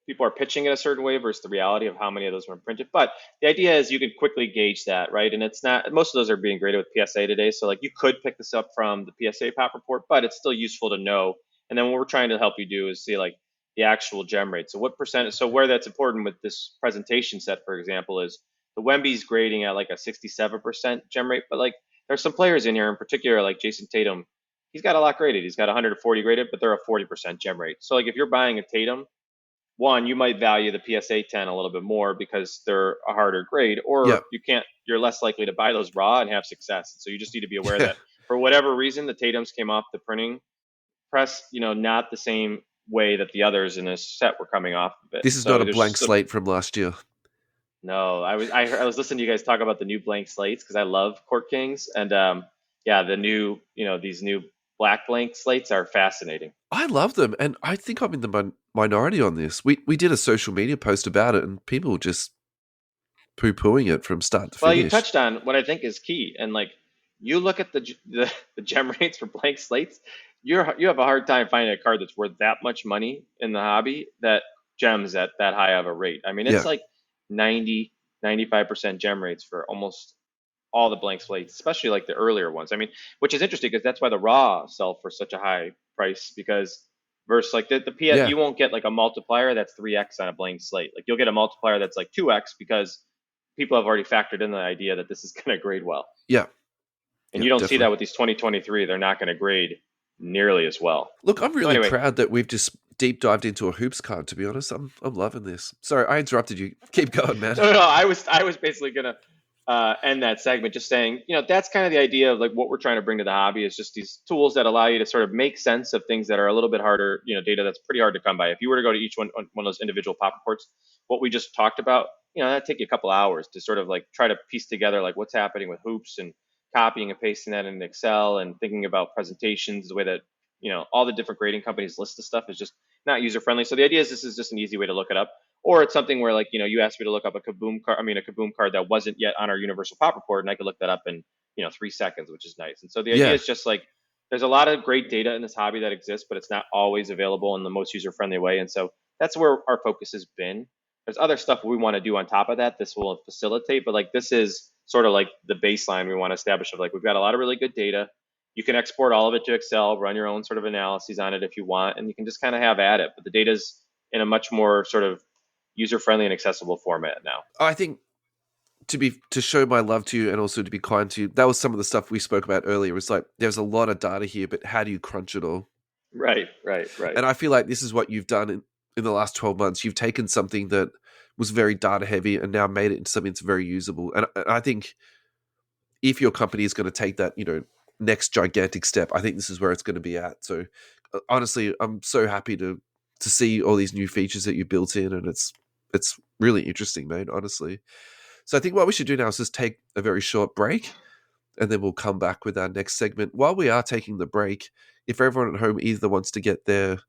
people are pitching it a certain way versus the reality of how many of those were printed. But the idea is you can quickly gauge that, right? And it's not, most of those are being graded with PSA today. So like you could pick this up from the PSA pop report, but it's still useful to know. And then what we're trying to help you do is see like the actual gem rate. So what percent, so where that's important with this presentation set, for example, is the Wemby's grading at like a 67% gem rate, but like there's some players in here in particular, like Jason Tatum, he's got a lot graded. He's got 140 graded, but they're a 40% gem rate. So like if you're buying a Tatum, one, you might value the PSA 10 a little bit more because they're a harder grade, Yeah. or you're less likely to buy those raw and have success. So you just need to be aware that for whatever reason, the Tatums came off the printing press, not the same way that the others in this set were coming off of it. This is So not a there's blank just slate from last year. no, I was listening to you guys talk about the new blank slates because I love Court Kings, and yeah, the new, these new black blank slates are fascinating. I love them, and I think I'm in the minority on this. We did a social media post about it, and people just poo-pooing it from start to Well, you finish. touched on what I think is key, and like you look at the gem rates for blank slates, you have a hard time finding a card that's worth that much money in the hobby that gems at that high of a rate. I mean, it's Yeah. like 90-95% gem rates for almost all the blank slates, especially like the earlier ones. I mean, which is interesting because that's why the raw sell for such a high price, because versus like the PS, Yeah. you won't get like a multiplier that's 3x on a blank slate. Like you'll get a multiplier that's like 2x because people have already factored in the idea that this is going to grade well. Yeah. And Yeah, you don't see definitely. that with these 2023. They're not going to grade nearly as well. Look, I'm So really anyway, proud that we've just deep dived into a hoops card, to be honest. I'm loving this. Sorry, I interrupted you. Keep going, man. no, I was basically going to end that segment just saying, that's kind of the idea of like what we're trying to bring to the hobby is just these tools that allow you to sort of make sense of things that are a little bit harder, data that's pretty hard to come by. If you were to go to each one of those individual pop reports, what we just talked about, that'd take you a couple hours to sort of like try to piece together like what's happening with hoops and copying and pasting that in Excel and thinking about presentations, the way that, all the different grading companies list the stuff is just not user friendly. So the idea is this is just an easy way to look it up. Or it's something where like, you asked me to look up a Kaboom card that wasn't yet on our universal pop report, and I could look that up in, 3 seconds, which is nice. And so the idea Yeah. is just like there's a lot of great data in this hobby that exists, but it's not always available in the most user friendly way. And so that's where our focus has been. There's other stuff we want to do on top of that. This will facilitate, but like this is sort of like the baseline we want to establish of like we've got a lot of really good data. You can export all of it to Excel, run your own sort of analyses on it if you want, and you can just kind of have at it. But the data's in a much more sort of user-friendly and accessible format now. I think to show my love to you and also to be kind to you, that was some of the stuff we spoke about earlier. It's like there's a lot of data here, but how do you crunch it all? Right. And I feel like this is what you've done in the last 12 months. You've taken something that was very data heavy and now made it into something that's very usable. And I think if your company is going to take that, next gigantic step, I think this is where it's going to be at. So honestly, I'm so happy to see all these new features that you built in, and it's really interesting, mate, honestly. So I think what we should do now is just take a very short break, and then we'll come back with our next segment. While we are taking the break, if everyone at home either wants to get their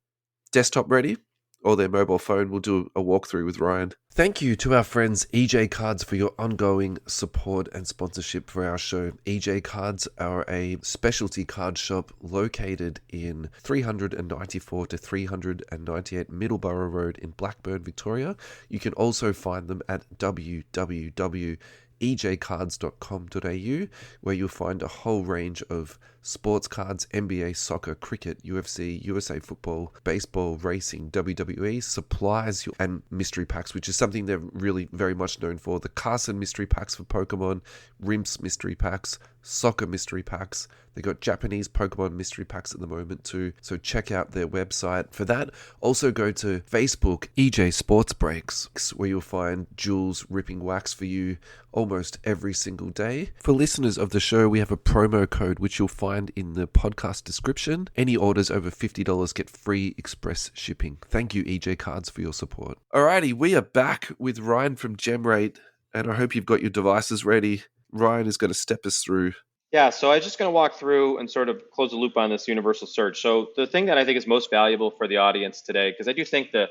desktop ready or their mobile phone, we'll do a walkthrough with Ryan. Thank you to our friends EJ Cards for your ongoing support and sponsorship for our show. EJ Cards are a specialty card shop located in 394 to 398 Middleborough Road in Blackburn, Victoria. You can also find them at www.ejcards.com.au, where you'll find a whole range of sports cards, NBA, soccer, cricket, UFC, USA football, baseball, racing, WWE, supplies, and mystery packs, which is something they're really very much known for. The Carson mystery packs for Pokemon, Rimps mystery packs, soccer mystery packs. They got Japanese Pokemon mystery packs at the moment too, so check out their website for that. Also go to Facebook, EJ Sports Breaks, where you'll find Jules ripping wax for you almost every single day. For listeners of the show, we have a promo code which you'll find in the podcast description. Any orders over $50 get free express shipping. Thank you, EJ Cards, for your support. Alrighty, we are back with Ryan from GemRate, and I hope you've got your devices ready. Ryan is going to step us through. Yeah, so I'm just going to walk through and sort of close the loop on this universal search. So the thing that I think is most valuable for the audience today, because I do think the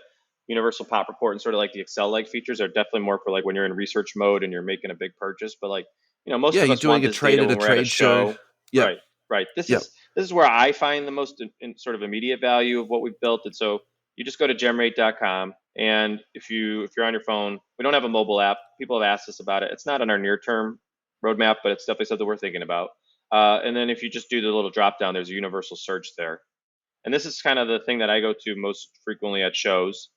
universal pop report and sort of like the Excel-like features are definitely more for like when you're in research mode and you're making a big purchase. But like, most Yeah, of you're us want doing a this trade data at a when we're at a trade show. show. Yeah. Right. This Yeah. is where I find the most in sort of immediate value of what we've built. And so you just go to gemrate.com, and if you're on your phone, we don't have a mobile app. People have asked us about it. It's not on our near term roadmap, but it's definitely something we're thinking about. And then if you just do the little drop down, there's a universal search there. And this is kind of the thing that I go to most frequently at shows.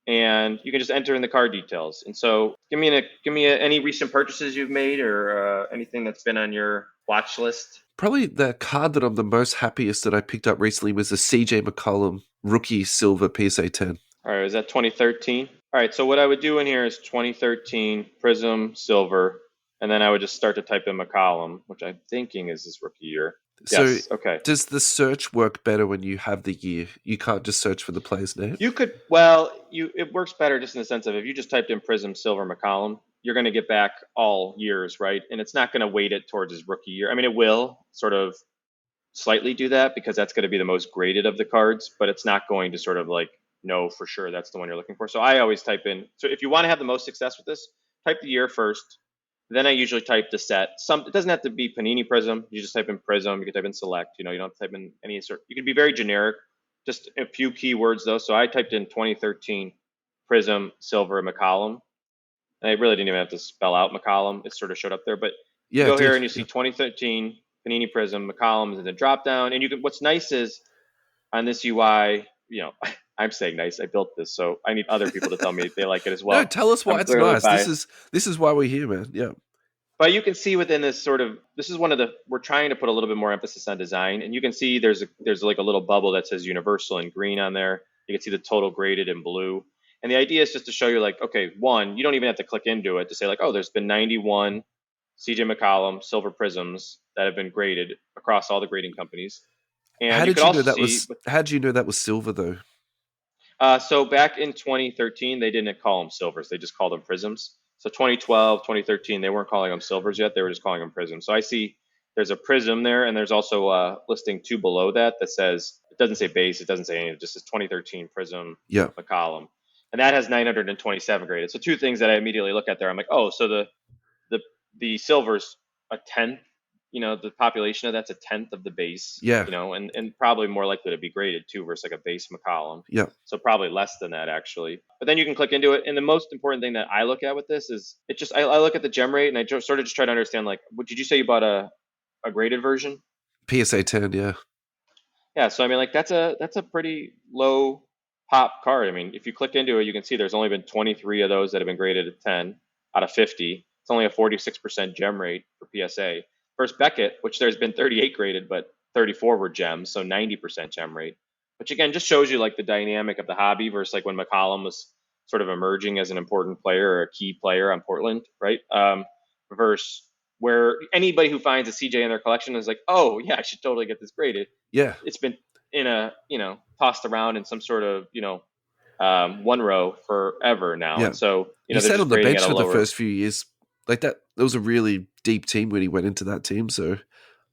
And you can just enter in the card details. And so, any recent purchases you've made, or anything that's been on your watch list. Probably the card that I'm the most happiest that I picked up recently was the CJ McCollum rookie silver PSA 10. All right, is that 2013? All right, so what I would do in here is 2013 Prism silver, and then I would just start to type in McCollum, which I'm thinking is his rookie year. So yes, okay. Does the search work better when you have the year? You can't just search for the player's name? You could, it works better just in the sense of if you just typed in Prism silver McCollum, you're going to get back all years, right? And it's not going to weight it towards his rookie year. I mean, it will sort of slightly do that because that's going to be the most graded of the cards, but it's not going to sort of like know for sure that's the one you're looking for. So I always type in, so if you want to have the most success with this, type the year first. Then I usually type the set. It doesn't have to be Panini Prism. You just type in Prism. You can type in Select. You don't have to type in any sort. You can be very generic, just a few keywords though. So I typed in 2013 Prism Silver McCollum. And I really didn't even have to spell out McCollum. It sort of showed up there. But you go here and you see 2013 Panini Prism McCollum in the drop down. And you can. What's nice is on this UI, I'm saying nice. I built this, so I need other people to tell me they like it as well. No, tell us why it's nice. This is why we're here, man. Yeah. But you can see within this this is we're trying to put a little bit more emphasis on design, and you can see there's like a little bubble that says universal in green on there. You can see the total graded in blue. And the idea is just to show you like, okay, one, you don't even have to click into it to say like, oh, there's been 91 CJ McCollum silver prisms that have been graded across all the grading companies. And how did you know that was silver though? So back in 2013, they didn't call them silvers. They just called them prisms. So 2012, 2013, they weren't calling them silvers yet. They were just calling them prisms. So I see there's a prism there, and there's also listing 2 below that says, it doesn't say base, it doesn't say anything, it just says 2013 prism McCollum. And that has 927 graded. So 2 things that I immediately look at there. I'm like, oh, so the silver's a 10th. The population of that's a 10th of the base. Yeah. And probably more likely to be graded too versus like a base McCollum. Yeah. So probably less than that actually. But then you can click into it. And the most important thing that I look at with this is I look at the gem rate and I sort of just try to understand like, what did you say you bought a graded version? PSA 10, yeah. Yeah. So I mean, like that's a pretty low pop card. I mean, if you click into it, you can see there's only been 23 of those that have been graded at 10 out of 50. It's only a 46% gem rate for PSA. First Beckett, which there's been 38 graded, but 34 were gems, so 90% gem rate. Which again just shows you like the dynamic of the hobby versus like when McCollum was sort of emerging as an important player or a key player on Portland, right? Versus where anybody who finds a CJ in their collection is like, oh yeah, I should totally get this graded. Yeah, it's been in a tossed around in some sort of one row forever now. Yeah. And so you sat on the bench for the first few years. Like that was a really deep team when he went into that team. So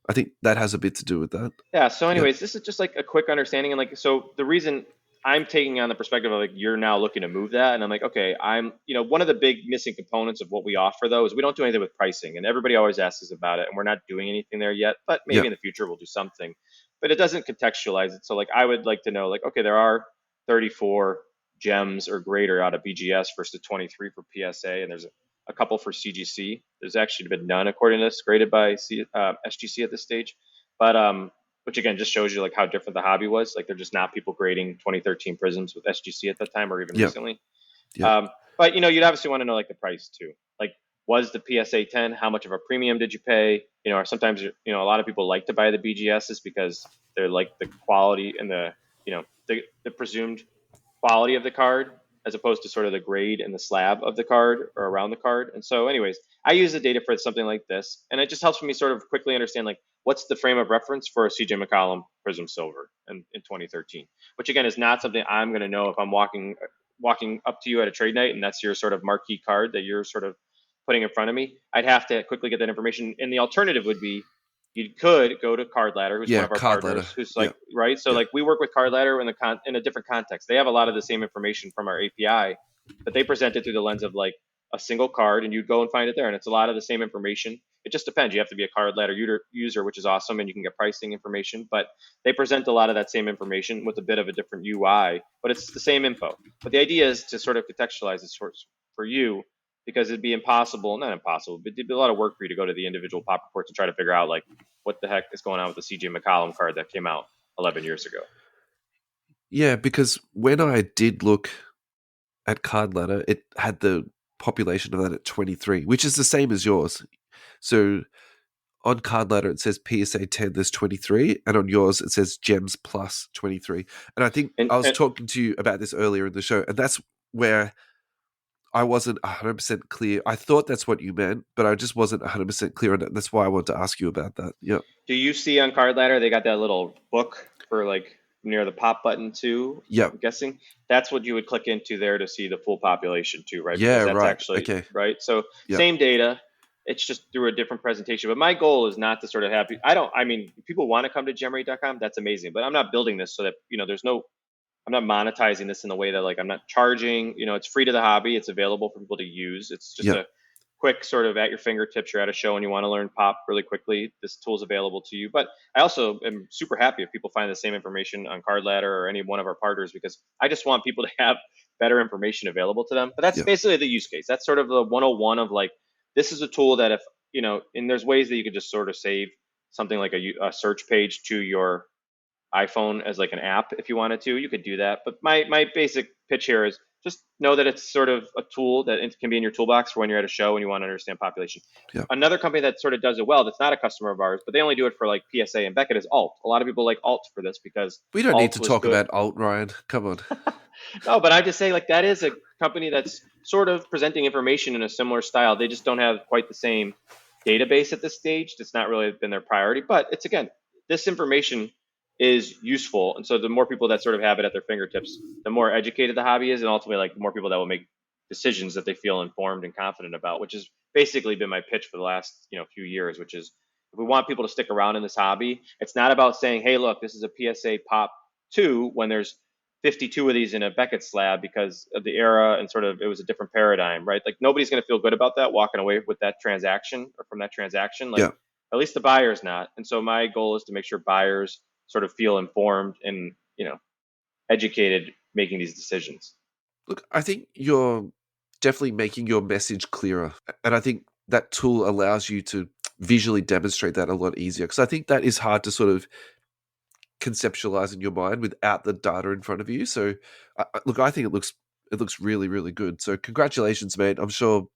I think that has a bit to do with that. Yeah. So anyways, this is just like a quick understanding. And like, so the reason I'm taking on the perspective of like, you're now looking to move that. And I'm like, okay, one of the big missing components of what we offer though, is we don't do anything with pricing, and everybody always asks us about it. And we're not doing anything there yet, but maybe in the future we'll do something, but it doesn't contextualize it. So like, I would like to know like, okay, there are 34 gems or greater out of BGS versus 23 for PSA. And there's a couple for CGC. There's actually been none according to this graded by SGC at this stage, but which again just shows you like how different the hobby was. Like they're just not people grading 2013 prisms with SGC at that time or even recently. But you'd obviously want to know like the price too. Like, was the PSA 10? How much of a premium did you pay? Or sometimes a lot of people like to buy the BGSs because they're like the quality and the presumed quality of the card, as opposed to sort of the grade and the slab of the card or around the card. And so anyways, I use the data for something like this, and it just helps me sort of quickly understand like what's the frame of reference for a CJ McCollum Prism Silver in 2013, which again is not something I'm going to know if I'm walking up to you at a trade night and that's your sort of marquee card that you're sort of putting in front of me. I'd have to quickly get that information. And the alternative would be you could go to Card Ladder, who's one of our partners, who's like, right? So like we work with Card Ladder in a different context. They have a lot of the same information from our API, but they present it through the lens of like, a single card, and you'd go and find it there. And it's a lot of the same information. It just depends. You have to be a card ladder user, which is awesome, and you can get pricing information. But they present a lot of that same information with a bit of a different UI, but it's the same info. But the idea is to sort of contextualize this for you, because it'd be impossible, not impossible, but it'd be a lot of work for you to go to the individual pop reports and try to figure out like what the heck is going on with the CJ McCollum card that came out 11 years ago. Yeah, because when I did look at Card Ladder, it had the population of that at 23, which is the same as yours. So on Card Ladder, it says PSA 10, there's 23, and on yours, it says Gems plus 23. And I think I was talking to you about this earlier in the show, and that's where I wasn't 100% clear. I thought that's what you meant, but I just wasn't 100% clear on it. That's why I wanted to ask you about that. Yeah. Do you see on Card Ladder, they got that little book for like near the pop button too? Yeah. I'm guessing that's what you would click into there to see the full population too, right? Yeah, because that's right. actually okay. Right. So same data, it's just through a different presentation. But my goal is not to sort of have, if people want to come to gemrate.com, that's amazing. But I'm not building this so that, I'm not monetizing this in the way that like I'm not charging, it's free to the hobby. It's available for people to use. It's just a quick sort of at your fingertips. You're at a show and you want to learn pop really quickly. This tool is available to you. But I also am super happy if people find the same information on Card Ladder or any one of our partners, because I just want people to have better information available to them. But that's basically the use case. That's sort of the 101 of like, this is a tool that if, and there's ways that you could just sort of save something like a search page to your iPhone as like an app. If you wanted to, you could do that. But my basic pitch here is just know that it's sort of a tool that it can be in your toolbox for when you're at a show and you want to understand population. Another company that sort of does it well, that's not a customer of ours, but they only do it for like PSA and Beckett, is Alt. A lot of people like Alt for this because we don't need to talk about Alt, Ryan. Come on. No, but I just say like that is a company that's sort of presenting information in a similar style. They just don't have quite the same database at this stage. That's not really been their priority. But it's, again, this information is useful, and so the more people that sort of have it at their fingertips, the more educated the hobby is, and ultimately like the more people that will make decisions that they feel informed and confident about, which has basically been my pitch for the last few years, which is if we want people to stick around in this hobby, it's not about saying, hey, look, this is a PSA Pop 2 when there's 52 of these in a Beckett slab because of the era and sort of it was a different paradigm, right? Like nobody's going to feel good about that walking away with that transaction or from that transaction. Like at least the buyer's not. And so my goal is to make sure buyers sort of feel informed and educated making these decisions. Look, I think you're definitely making your message clearer, and I think that tool allows you to visually demonstrate that a lot easier, because I think that is hard to sort of conceptualize in your mind without the data in front of you. So look, I think it looks really, really good. So congratulations, mate. I'm sure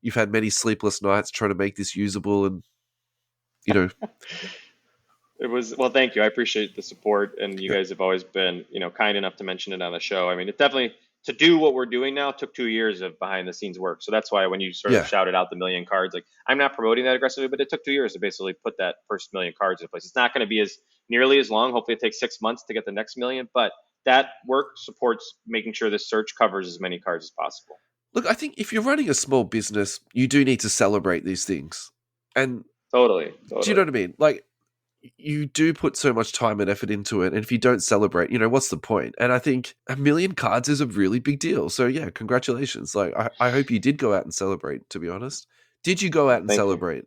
you've had many sleepless nights trying to make this usable, and It was, well, thank you. I appreciate the support, and you guys have always been, kind enough to mention it on the show. I mean, it definitely, to do what we're doing now, took 2 years of behind the scenes work. So that's why when you sort of shouted out the million cards, like I'm not promoting that aggressively, but it took 2 years to basically put that first million cards in place. It's not going to be as nearly as long. Hopefully it takes 6 months to get the next million, but that work supports making sure the search covers as many cards as possible. Look, I think if you're running a small business, you do need to celebrate these things. And Totally. Do you know what I mean? Like, you do put so much time and effort into it, and if you don't celebrate, what's the point? And I think 1 million cards is a really big deal. So yeah, congratulations. Like, I hope you did go out and celebrate, to be honest. Did you go out and celebrate?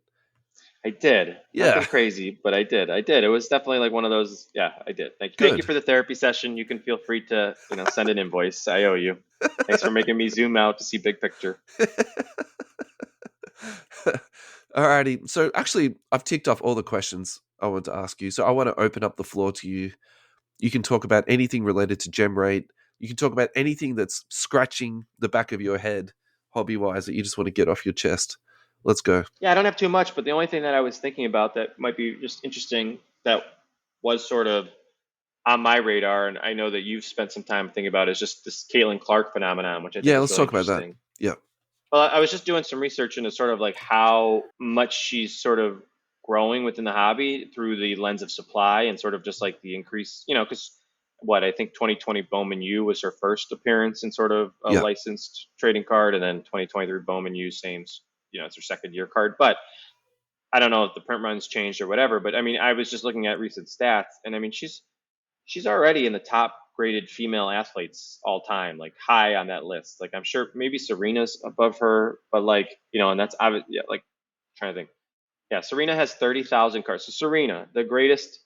I did. Yeah. Nothing crazy, but I did. It was definitely like one of those. Yeah, I did. Thank you. Good. Thank you for the therapy session. You can feel free to, send an invoice. I owe you. Thanks for making me zoom out to see big picture. Alrighty. So actually, I've ticked off all the questions I want to ask you. So I want to open up the floor to you. You can talk about anything related to GemRate. You can talk about anything that's scratching the back of your head, hobby-wise, that you just want to get off your chest. Let's go. Yeah, I don't have too much, but the only thing that I was thinking about that might be just interesting that was sort of on my radar, and I know that you've spent some time thinking about, is just this Caitlin Clark phenomenon, which I think is let's really talk about that. Yeah. Well, I was just doing some research into sort of like how much she's sort of growing within the hobby through the lens of supply and sort of just like the increase, because I think 2020 Bowman U was her first appearance in sort of a licensed trading card, and then 2023 Bowman U, same, it's her second year card. But I don't know if the print runs changed or whatever, but I mean, I was just looking at recent stats, and I mean, she's already in the top graded female athletes all time, like high on that list. Like I'm sure maybe Serena's above her, but like, and that's obvious. Yeah, like trying to think. Yeah, Serena has 30,000 cards. So Serena, the greatest,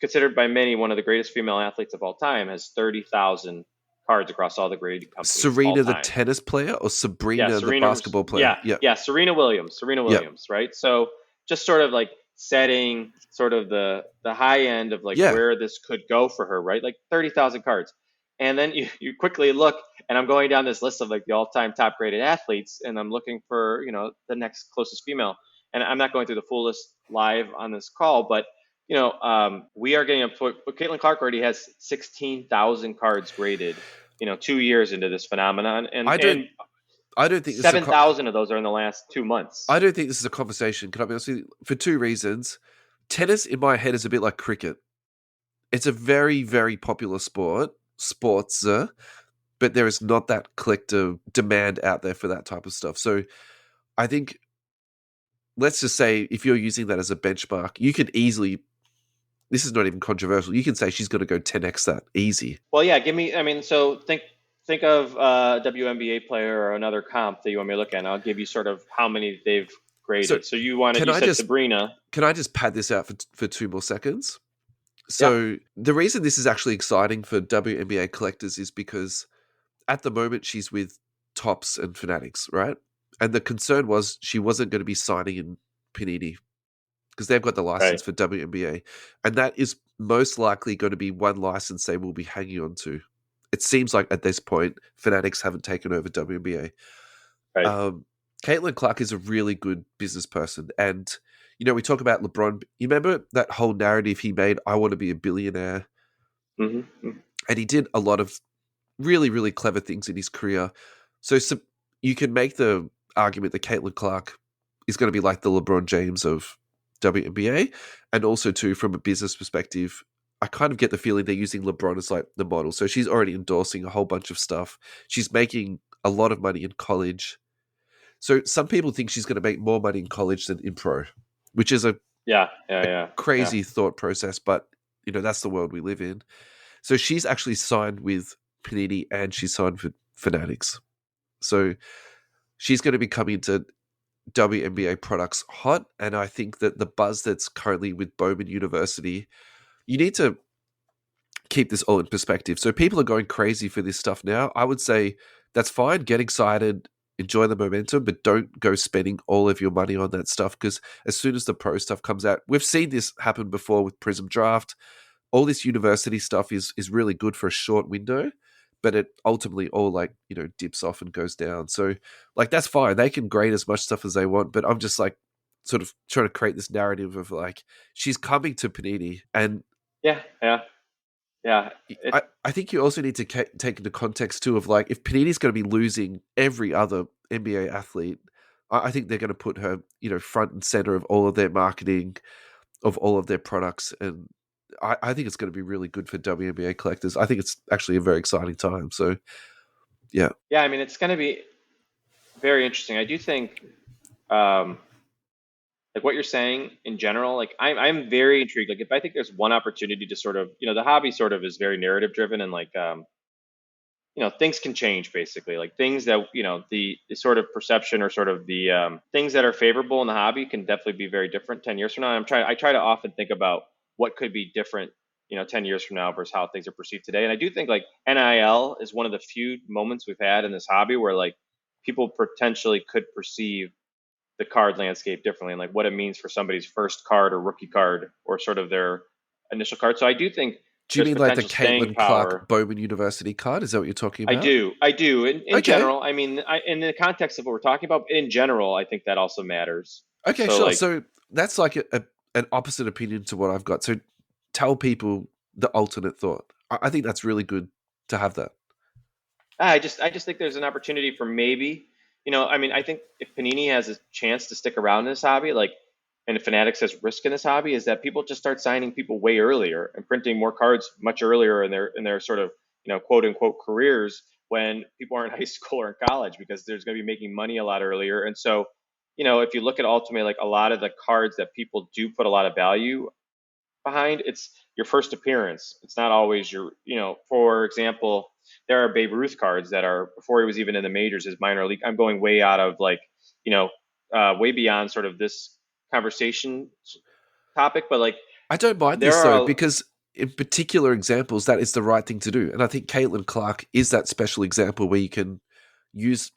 considered by many one of the greatest female athletes of all time, has 30,000 cards across all the grading companies all Serena, the time. tennis player, or Yeah, Sabrina, the Serena. basketball player? Yeah, Yeah, yeah, Serena yeah, Williams, right? So just sort of like setting sort of the high end of like yeah. where this could go for her, right? Like 30,000 cards. And then you quickly look, and I'm going down this list of like the all-time top graded athletes, and I'm looking for the next closest female. And I'm not going through the full list live on this call, but we are getting up to but Caitlin Clark already has 16,000 cards graded, 2 years into this phenomenon, and I don't. I don't think this is a. 7,000 of those are in the last 2 months. I don't think this is a conversation. Can I be honest with you? For two reasons. Tennis in my head is a bit like cricket. It's a very, very popular sports, but there is not that collective demand out there for that type of stuff. So I think, let's just say, if you're using that as a benchmark, you can easily, this is not even controversial, you can say she's going to go 10x that easy. Well, yeah, so think of a WNBA player or another comp that you want me to look at, and I'll give you sort of how many they've graded. So you said Sabrina. Can I just pad this out for 2 more seconds? Yeah. So the reason this is actually exciting for WNBA collectors is because at the moment she's with Tops and Fanatics, right? And the concern was she wasn't going to be signing in Panini because they've got the license Right. for WNBA. And that is most likely going to be one license they will be hanging on to. It seems like at this point, Fanatics haven't taken over WNBA. Right. Caitlin Clark is a really good business person. And, we talk about LeBron. You remember that whole narrative he made, I want to be a billionaire? Mm-hmm. And he did a lot of really, really clever things in his career. So you can make the argument that Caitlin Clark is going to be like the LeBron James of WNBA. And also, too, from a business perspective, I kind of get the feeling they're using LeBron as like the model. So she's already endorsing a whole bunch of stuff. She's making a lot of money in college. So some people think she's going to make more money in college than in pro, which is a crazy thought process. But, that's the world we live in. So she's actually signed with Panini and she's signed with Fanatics. So she's going to be coming into WNBA products hot. And I think that the buzz that's currently with Bowman University, you need to keep this all in perspective. So people are going crazy for this stuff now. I would say that's fine. Get excited, enjoy the momentum, but don't go spending all of your money on that stuff because as soon as the pro stuff comes out, we've seen this happen before with Prism Draft. All this university stuff is really good for a short window, but it ultimately all dips off and goes down. So that's fine. They can grade as much stuff as they want, but I'm just sort of trying to create this narrative of she's coming to Panini and yeah. I think you also need to take into context too of if Panini's going to be losing every other NBA athlete, I think they're going to put her front and center of all of their marketing, of all of their products, and I think it's going to be really good for WNBA collectors. I think it's actually a very exciting time. So, yeah. Yeah, I mean, it's going to be very interesting. I do think, like what you're saying in general, like I'm very intrigued. Like if I think there's one opportunity to sort of, the hobby sort of is very narrative driven and things can change basically. Like things that, the sort of perception or sort of the things that are favorable in the hobby can definitely be very different 10 years from now. I try to often think about what could be different, 10 years from now versus how things are perceived today. And I do think like NIL is one of the few moments we've had in this hobby where like people potentially could perceive the card landscape differently and like what it means for somebody's first card or rookie card or sort of their initial card. So I do think do you there's mean like the potential staying Caitlin power. Clark Bowman University card? Is that what you're talking I about? do. In okay. General, I mean, in the context of what we're talking about, in general, I think that also matters. Okay, so, sure. So that's like an opposite opinion to what I've got. So tell people the alternate thought. I think that's really good to have that. I just think there's an opportunity for maybe, I mean, I think if Panini has a chance to stick around in this hobby, like, and if Fanatics has risk in this hobby, is that people just start signing people way earlier and printing more cards much earlier in their sort of, quote unquote careers when people are in high school or in college because there's going to be making money a lot earlier. And so, if you look at ultimately like a lot of the cards that people do put a lot of value behind. It's your first appearance. It's not always your, for example, there are Babe Ruth cards that are before he was even in the majors, his minor league. I'm going way out of like, way beyond sort of this conversation topic, but like I don't mind there this though, are, because in particular examples, that is the right thing to do. And I think Caitlin Clark is that special example where you can use.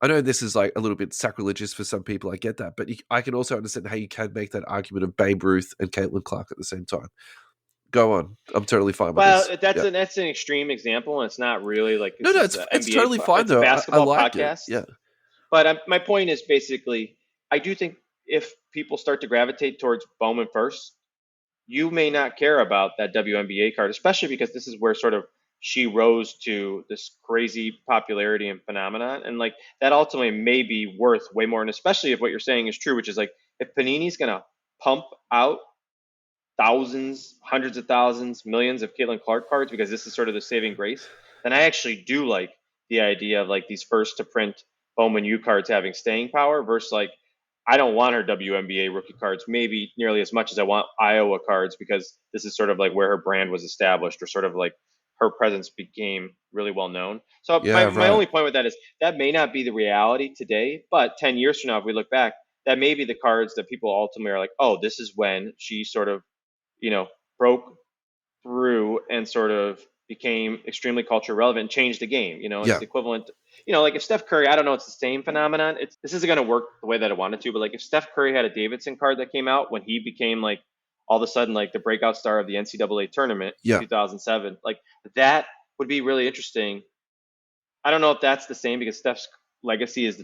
I know this is like a little bit sacrilegious for some people. I get that, but I can also understand how you can make that argument of Babe Ruth and Caitlin Clark at the same time. Go on, I'm totally fine with well, this. that's Yeah. an extreme example, and it's not really like No, this no, is the it's NBA. totally fine It's a though. I basketball like it. podcast. Yeah. But my point is basically, I do think if people start to gravitate towards Bowman first, you may not care about that WNBA card, especially because this is where sort of she rose to this crazy popularity and phenomenon. And like that ultimately may be worth way more. And especially if what you're saying is true, which is like if Panini's going to pump out thousands, hundreds of thousands, millions of Caitlin Clark cards because this is sort of the saving grace, then I actually do like the idea of like these first to print Bowman U cards having staying power versus like I don't want her WNBA rookie cards maybe nearly as much as I want Iowa cards because this is sort of like where her brand was established or sort of like her presence became really well known. So my, Yeah, my right. only point with that is that may not be the reality today, but 10 years from now, if we look back, that may be the cards that people ultimately are like, oh, this is when she sort of you know, broke through and sort of became extremely culture relevant, changed the game. It's Yeah. the equivalent. Like if Steph Curry, I don't know, it's the same phenomenon. This isn't going to work the way that I wanted to, but like if Steph Curry had a Davidson card that came out when he became like all of a sudden like the breakout star of the NCAA tournament in Yeah. 2007, like that would be really interesting. I don't know if that's the same because Steph's legacy is the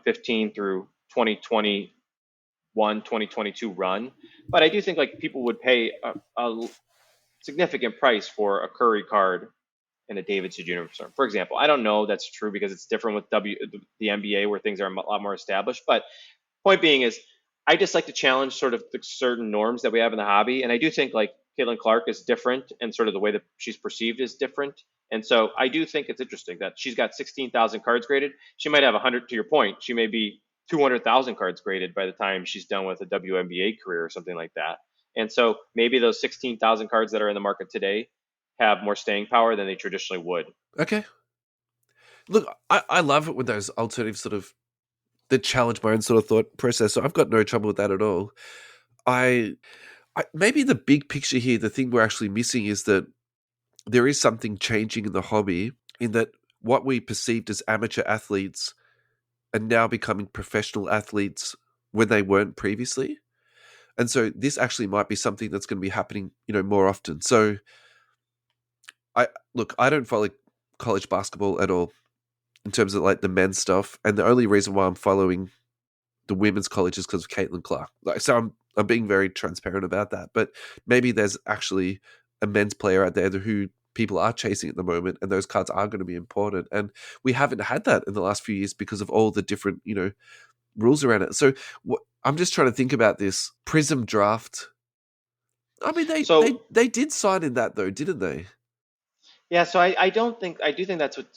15 through 2021, 2022 run. But I do think like people would pay a significant price for a Curry card in a Davidson uniform. For example, I don't know that's true because it's different with the NBA where things are a lot more established. But point being is, I just like to challenge sort of the certain norms that we have in the hobby, and I do think like Caitlin Clark is different, and sort of the way that she's perceived is different. And so I do think it's interesting that she's got 16,000 cards graded. She might have 100. To your point, she may be 200,000 cards graded by the time she's done with a WNBA career or something like that. And so maybe those 16,000 cards that are in the market today have more staying power than they traditionally would. Okay. Look, I love it when those alternative sort of that challenge my own sort of thought process. So I've got no trouble with that at all. I maybe the big picture here, the thing we're actually missing is that there is something changing in the hobby in that what we perceived as amateur athletes are now becoming professional athletes when they weren't previously. And so this actually might be something that's going to be happening, more often. So I don't follow college basketball at all in terms of like the men's stuff. And the only reason why I'm following the women's college is because of Caitlin Clark. So I'm being very transparent about that. But maybe there's actually a men's player out there who people are chasing at the moment, and those cards are going to be important. And we haven't had that in the last few years because of all the different, rules around it. So I'm just trying to think about this Prism draft. I mean, they did sign in that though, didn't they? Yeah, so I do think that's what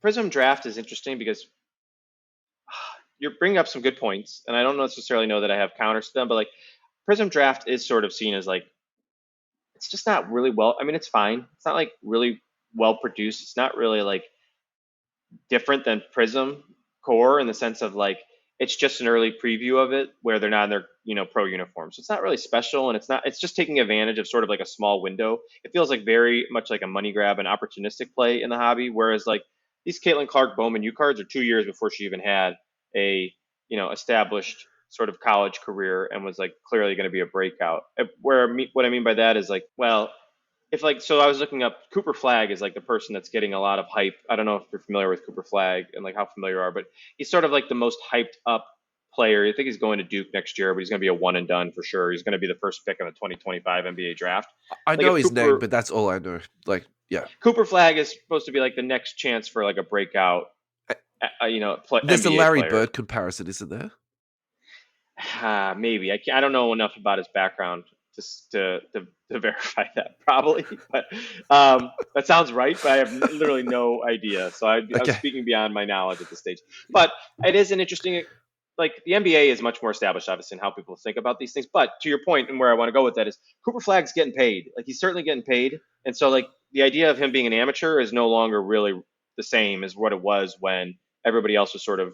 Prism draft is interesting because you're bringing up some good points, and I don't necessarily know that I have counters to them, but like Prism draft is sort of seen as like it's just not really well. I mean, it's fine. It's not like really well produced. It's not really like different than Prism Core in the sense of like it's just an early preview of it where they're not in their pro uniform. So it's not really special, and it's just taking advantage of sort of like a small window. It feels like very much like a money grab and opportunistic play in the hobby, whereas like these Caitlin Clark Bowman U cards are 2 years before she even had a established sort of college career and was like clearly going to be a breakout. What I mean by that is like, well, if like so I was looking up Cooper Flagg is like the person that's getting a lot of hype. I don't know if you're familiar with Cooper Flagg and like how familiar you are, but he's sort of like the most hyped up player. I think he's going to Duke next year, but he's going to be a one and done for sure. He's going to be the first pick in the 2025 NBA draft. I Like know if his name, but that's all I know. Like, yeah. Cooper Flagg is supposed to be like the next chance for like a breakout, There's a NBA Larry player. Bird comparison, isn't there? Maybe I don't know enough about his background just to verify that probably, but that sounds right. But I have literally no idea, so I'm Okay. speaking beyond my knowledge at this stage. But it is an interesting like the NBA is much more established, obviously, in how people think about these things. But to your point, and where I want to go with that is Cooper Flag's getting paid. Like he's certainly getting paid, and so like the idea of him being an amateur is no longer really the same as what it was when everybody else was sort of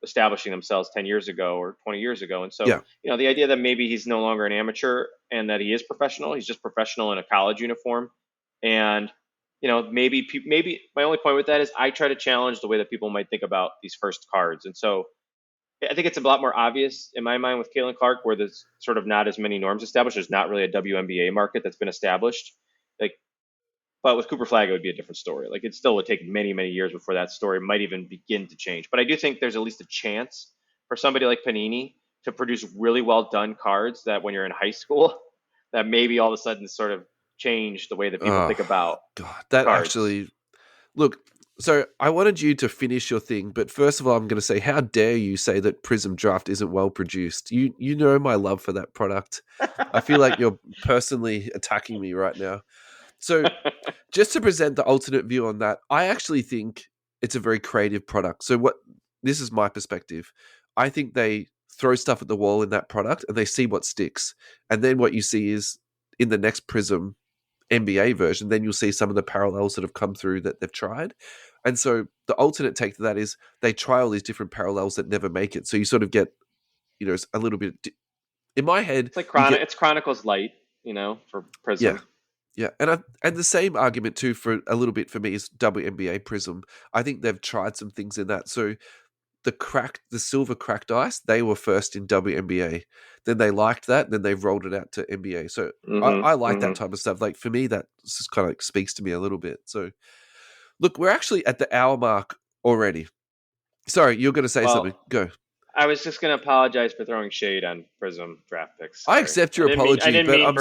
establishing themselves 10 years ago or 20 years ago. And so Yeah. the idea that maybe he's no longer an amateur and that he is professional, he's just professional in a college uniform, and maybe my only point with that is I try to challenge the way that people might think about these first cards. And so I think it's a lot more obvious in my mind with Caitlin Clark, where there's sort of not as many norms established. There's not really a WNBA market that's been established. Like, but with Cooper Flag, it would be a different story. Like, it still would take many, many years before that story might even begin to change. But I do think there's at least a chance for somebody like Panini to produce really well done cards that when you're in high school, that maybe all of a sudden sort of change the way that people think about God, that cards. actually look. So I wanted you to finish your thing, but first of all, I'm going to say, how dare you say that Prism Draft isn't well produced? You know my love for that product. I feel like you're personally attacking me right now. So just to present the alternate view on that, I actually think it's a very creative product. So this is my perspective. I think they throw stuff at the wall in that product and they see what sticks. And then what you see is in the next Prism NBA version, then you'll see some of the parallels that have come through that they've tried. And so the alternate take to that is they try all these different parallels that never make it. So you sort of get, a little bit in my head. It's like You get, it's Chronicles Light, for Prism. yeah, and the same argument too for a little bit for me is WNBA Prism. I think they've tried some things in that. So the silver cracked ice, they were first in WNBA. Then they liked that, then they've rolled it out to NBA. So I like that type of stuff. Like for me, that just kind of speaks to me a little bit. So look, we're actually at the hour mark already. Sorry, you're going to say something. Go. I was just going to apologize for throwing shade on Prism draft picks. Sorry. I accept your apology, but I'm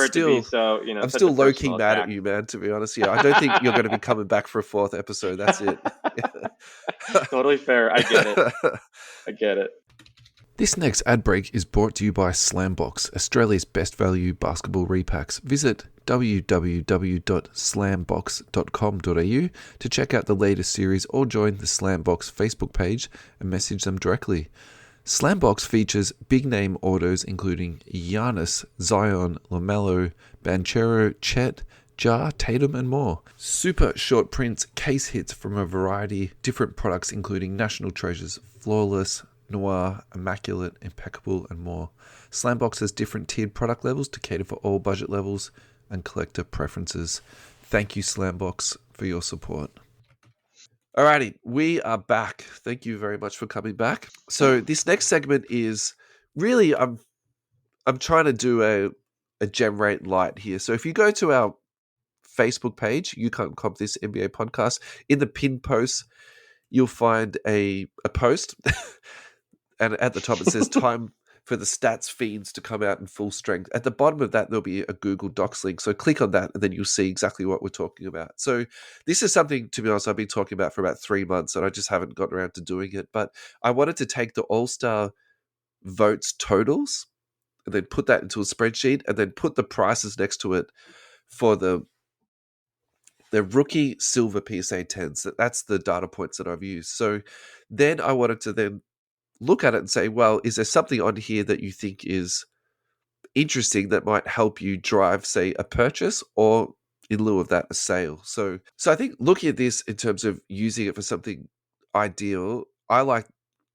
still low key mad at you, man. To be honest, I don't think you're going to be coming back for a fourth episode. That's it. Totally fair. I get it. I get it. This next ad break is brought to you by Slambox, Australia's best value basketball repacks. Visit www.slambox.com.au to check out the latest series or join the Slambox Facebook page and message them directly. Slambox features big-name autos including Giannis, Zion, LaMelo, Banchero, Chet, Ja, Tatum, and more. Super short prints, case hits from a variety of different products including National Treasures, Flawless, Noir, Immaculate, Impeccable, and more. Slambox has different tiered product levels to cater for all budget levels and collector preferences. Thank you, Slambox, for your support. Alrighty, we are back. Thank you very much for coming back. So this next segment is really I'm trying to do a gem rate light here. So if you go to our Facebook page, You Can't Comp This NBA podcast, in the pinned post, you'll find a post and at the top it says time for the stats fiends to come out in full strength. At the bottom of that, there'll be a Google Docs link. So click on that and then you'll see exactly what we're talking about. So this is something, to be honest, I've been talking about for about 3 months and I just haven't gotten around to doing it. But I wanted to take the All-Star votes totals and then put that into a spreadsheet and then put the prices next to it for the rookie silver PSA 10s. That's the data points that I've used. So then I wanted to then look at it and say, well, is there something on here that you think is interesting that might help you drive, say, a purchase or in lieu of that, a sale? So I think looking at this in terms of using it for something ideal, I like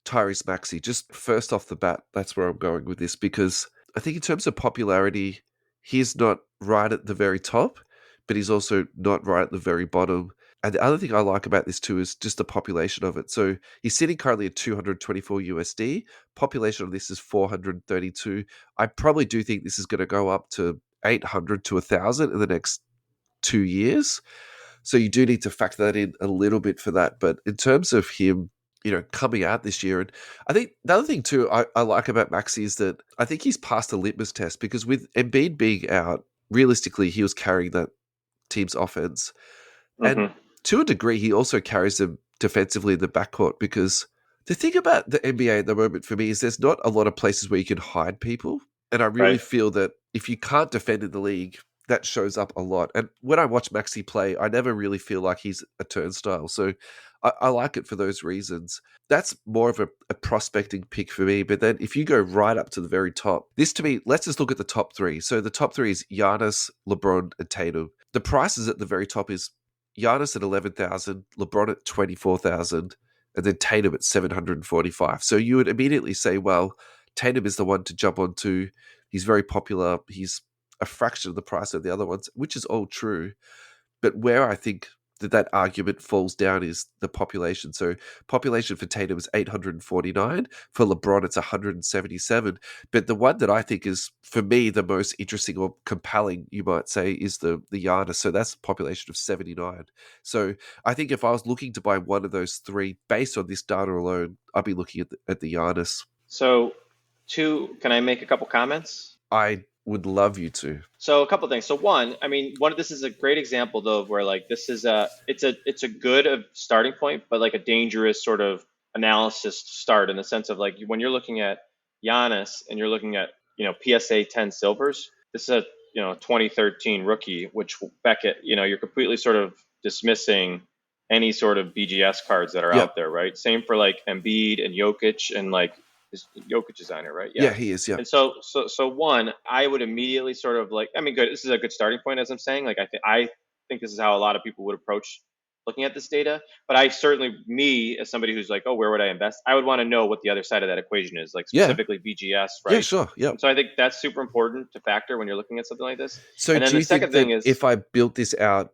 Tyrese Maxey. Just first off the bat, that's where I'm going with this because I think in terms of popularity, he's not right at the very top, but he's also not right at the very bottom. And the other thing I like about this too is just the population of it. So he's sitting currently at 224 USD. Population of this is 432. I probably do think this is going to go up to 800 to 1,000 in the next 2 years. So you do need to factor that in a little bit for that. But in terms of him, coming out this year, and I think the other thing too I like about Maxey is that I think he's passed the litmus test because with Embiid being out, realistically, he was carrying that team's offense. And to a degree, he also carries them defensively in the backcourt because the thing about the NBA at the moment for me is there's not a lot of places where you can hide people. And I really feel that if you can't defend in the league, that shows up a lot. And when I watch Maxey play, I never really feel like he's a turnstile. So I like it for those reasons. That's more of a prospecting pick for me. But then if you go right up to the very top, this to me, let's just look at the top three. So the top three is Giannis, LeBron, and Tatum. The prices at the very top is Giannis at 11,000, LeBron at 24,000, and then Tatum at 745. So you would immediately say, well, Tatum is the one to jump onto. He's very popular. He's a fraction of the price of the other ones, which is all true. But where I think that argument falls down is the population. So population for Tatum is 849. For LeBron, it's 177. But the one that I think is, for me, the most interesting or compelling, you might say, is the Giannis. So that's a population of 79. So I think if I was looking to buy one of those three, based on this data alone, I'd be looking at the Giannis. So, can I make a couple comments? I would love you to. So a couple things. So one, I mean, this is a great example though of where like this is it's a good starting point, but like a dangerous sort of analysis to start in the sense of like when you're looking at Giannis and you're looking at PSA 10 silvers. This is a 2013 rookie, which Beckett, you're completely sort of dismissing any sort of BGS cards that are out there, right? Same for like Embiid and Jokic and like. Jokic is on it, right? Yeah, he is. Yeah. And so one, I would immediately sort of like, I mean, good. This is a good starting point, as I'm saying. Like, I think this is how a lot of people would approach looking at this data. But I certainly, me as somebody who's like, oh, where would I invest? I would want to know what the other side of that equation is, like specifically BGS, right? Yeah, sure. Yeah. So I think that's super important to factor when you're looking at something like this. So and then do you the second think that thing is, if I built this out,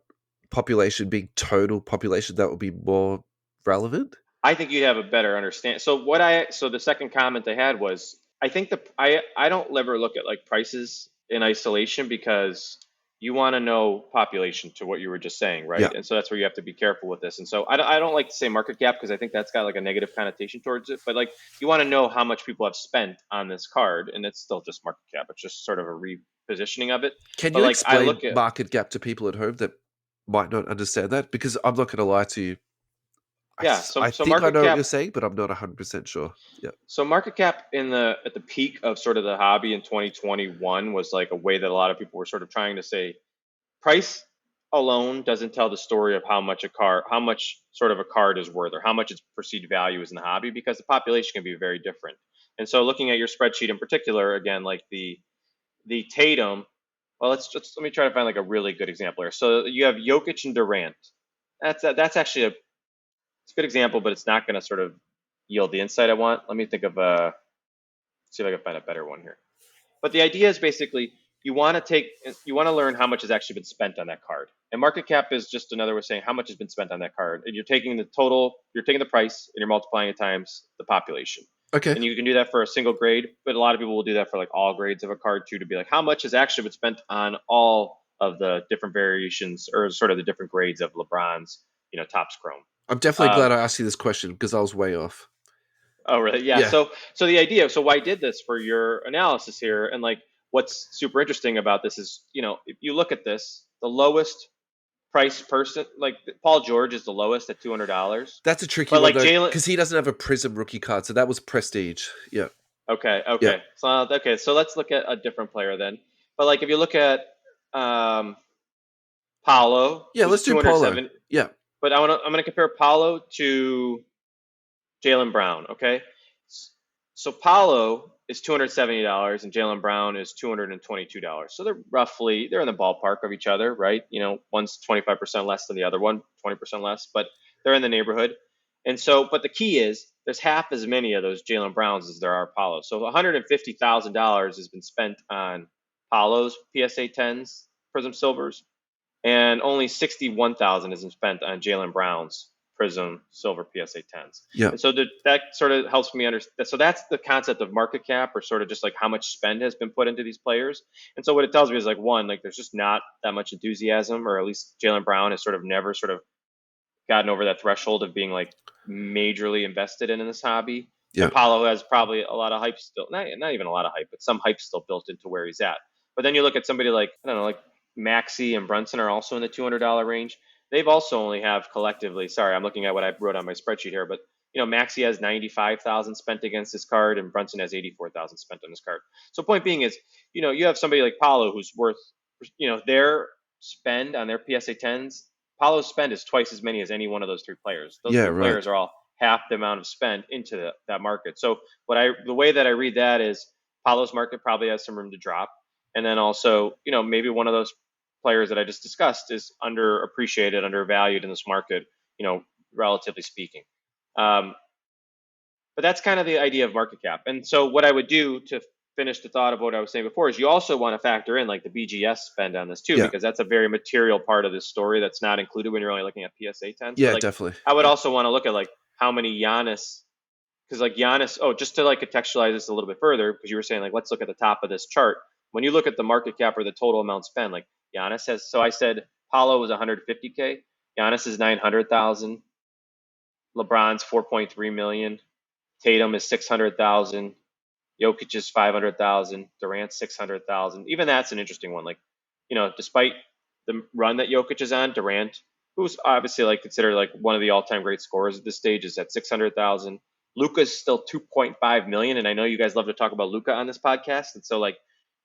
population being total population, that would be more relevant? I think you'd have a better understanding. So the second comment I had was I think I don't ever look at like prices in isolation because you want to know population to what you were just saying, right? Yeah. And so that's where you have to be careful with this. And so I don't like to say market cap because I think that's got like a negative connotation towards it. But like you want to know how much people have spent on this card, and it's still just market cap. It's just sort of a repositioning of it. Can you explain market cap to people at home that might not understand that? Because I'm not going to lie to you. Yeah, I think I know what you're saying, but I'm not 100% sure. Yeah. So market cap at the peak of sort of the hobby in 2021 was like a way that a lot of people were sort of trying to say price alone doesn't tell the story of how much sort of a card is worth or how much its perceived value is in the hobby because the population can be very different. And so looking at your spreadsheet in particular, again, like the Tatum, well, let me try to find like a really good example here. So you have Jokic and Durant. That's actually it's a good example, but it's not going to sort of yield the insight I want. Let me think of see if I can find a better one here. But the idea is basically you want to learn how much has actually been spent on that card. And market cap is just another way of saying how much has been spent on that card. And you're taking the total, you're taking the price, and you're multiplying it times the population. Okay. And you can do that for a single grade, but a lot of people will do that for like all grades of a card too, to be like how much has actually been spent on all of the different variations or sort of the different grades of LeBron's, Topps Chrome. I'm definitely glad I asked you this question because I was way off. Oh, really? Yeah. So the idea, so why I did this for your analysis here, and like what's super interesting about this is, if you look at this, the lowest price person, like Paul George is the lowest at $200. That's a tricky one because he doesn't have a Prism rookie card, so that was prestige. Yeah. Okay. Yeah. So let's look at a different player then. But like if you look at Paolo. Yeah, let's do Paolo. Yeah. But I'm gonna compare Paolo to Jaylen Brown. Okay, so Paolo is $270 and Jaylen Brown is $222. So they're in the ballpark of each other, right? One's 25% less than the other one, 20% less, but they're in the neighborhood. And so, but the key is there's half as many of those Jaylen Browns as there are Palos. So $150,000 has been spent on Paolo's PSA 10s, Prism Silvers, and only 61,000 has been spent on Jaylen Brown's Prism Silver PSA 10s. Yeah. And so that sort of helps me understand. So that's the concept of market cap, or sort of just like how much spend has been put into these players. And so what it tells me is like, one, like there's just not that much enthusiasm, or at least Jaylen Brown has sort of never sort of gotten over that threshold of being like majorly invested in this hobby. Yeah. And Paolo has probably a lot of hype still, not even a lot of hype, but some hype still built into where he's at. But then you look at somebody like, I don't know, like Maxey and Brunson are also in the $200 range. They've also only have collectively, sorry, I'm looking at what I wrote on my spreadsheet here, but Maxey has 95,000 spent against his card and Brunson has 84,000 spent on his card. So point being is, you have somebody like Paolo who's worth, their spend on their PSA 10s Paolo's spend is twice as many as any one of those three players. Those Yeah, three right. players are all half the amount of spend into that market. So the way that I read that is Paolo's market probably has some room to drop, and then also maybe one of those players that I just discussed is underappreciated, undervalued in this market, relatively speaking. Um, but that's kind of the idea of market cap. And so what I would do to finish the thought of what I was saying before is you also want to factor in like the BGS spend on this too, Yeah. because that's a very material part of this story that's not included when you're only looking at PSA 10s. But Yeah, like definitely. I would Yeah. also want to look at like how many Giannis, because like Giannis, just to like contextualize this a little bit further, because you were saying like let's look at the top of this chart. When you look at the market cap or the total amount spent, like Giannis has, so I said Paulo was 150K, Giannis is 900,000, LeBron's 4.3 million, Tatum is 600,000, Jokic is 500,000, Durant 600,000. Even that's an interesting one. Like, despite the run that Jokic is on, Durant, who's obviously like considered like one of the all-time great scorers at this stage, is at 600,000. Luka's still 2.5 million, and I know you guys love to talk about Luka on this podcast, and so like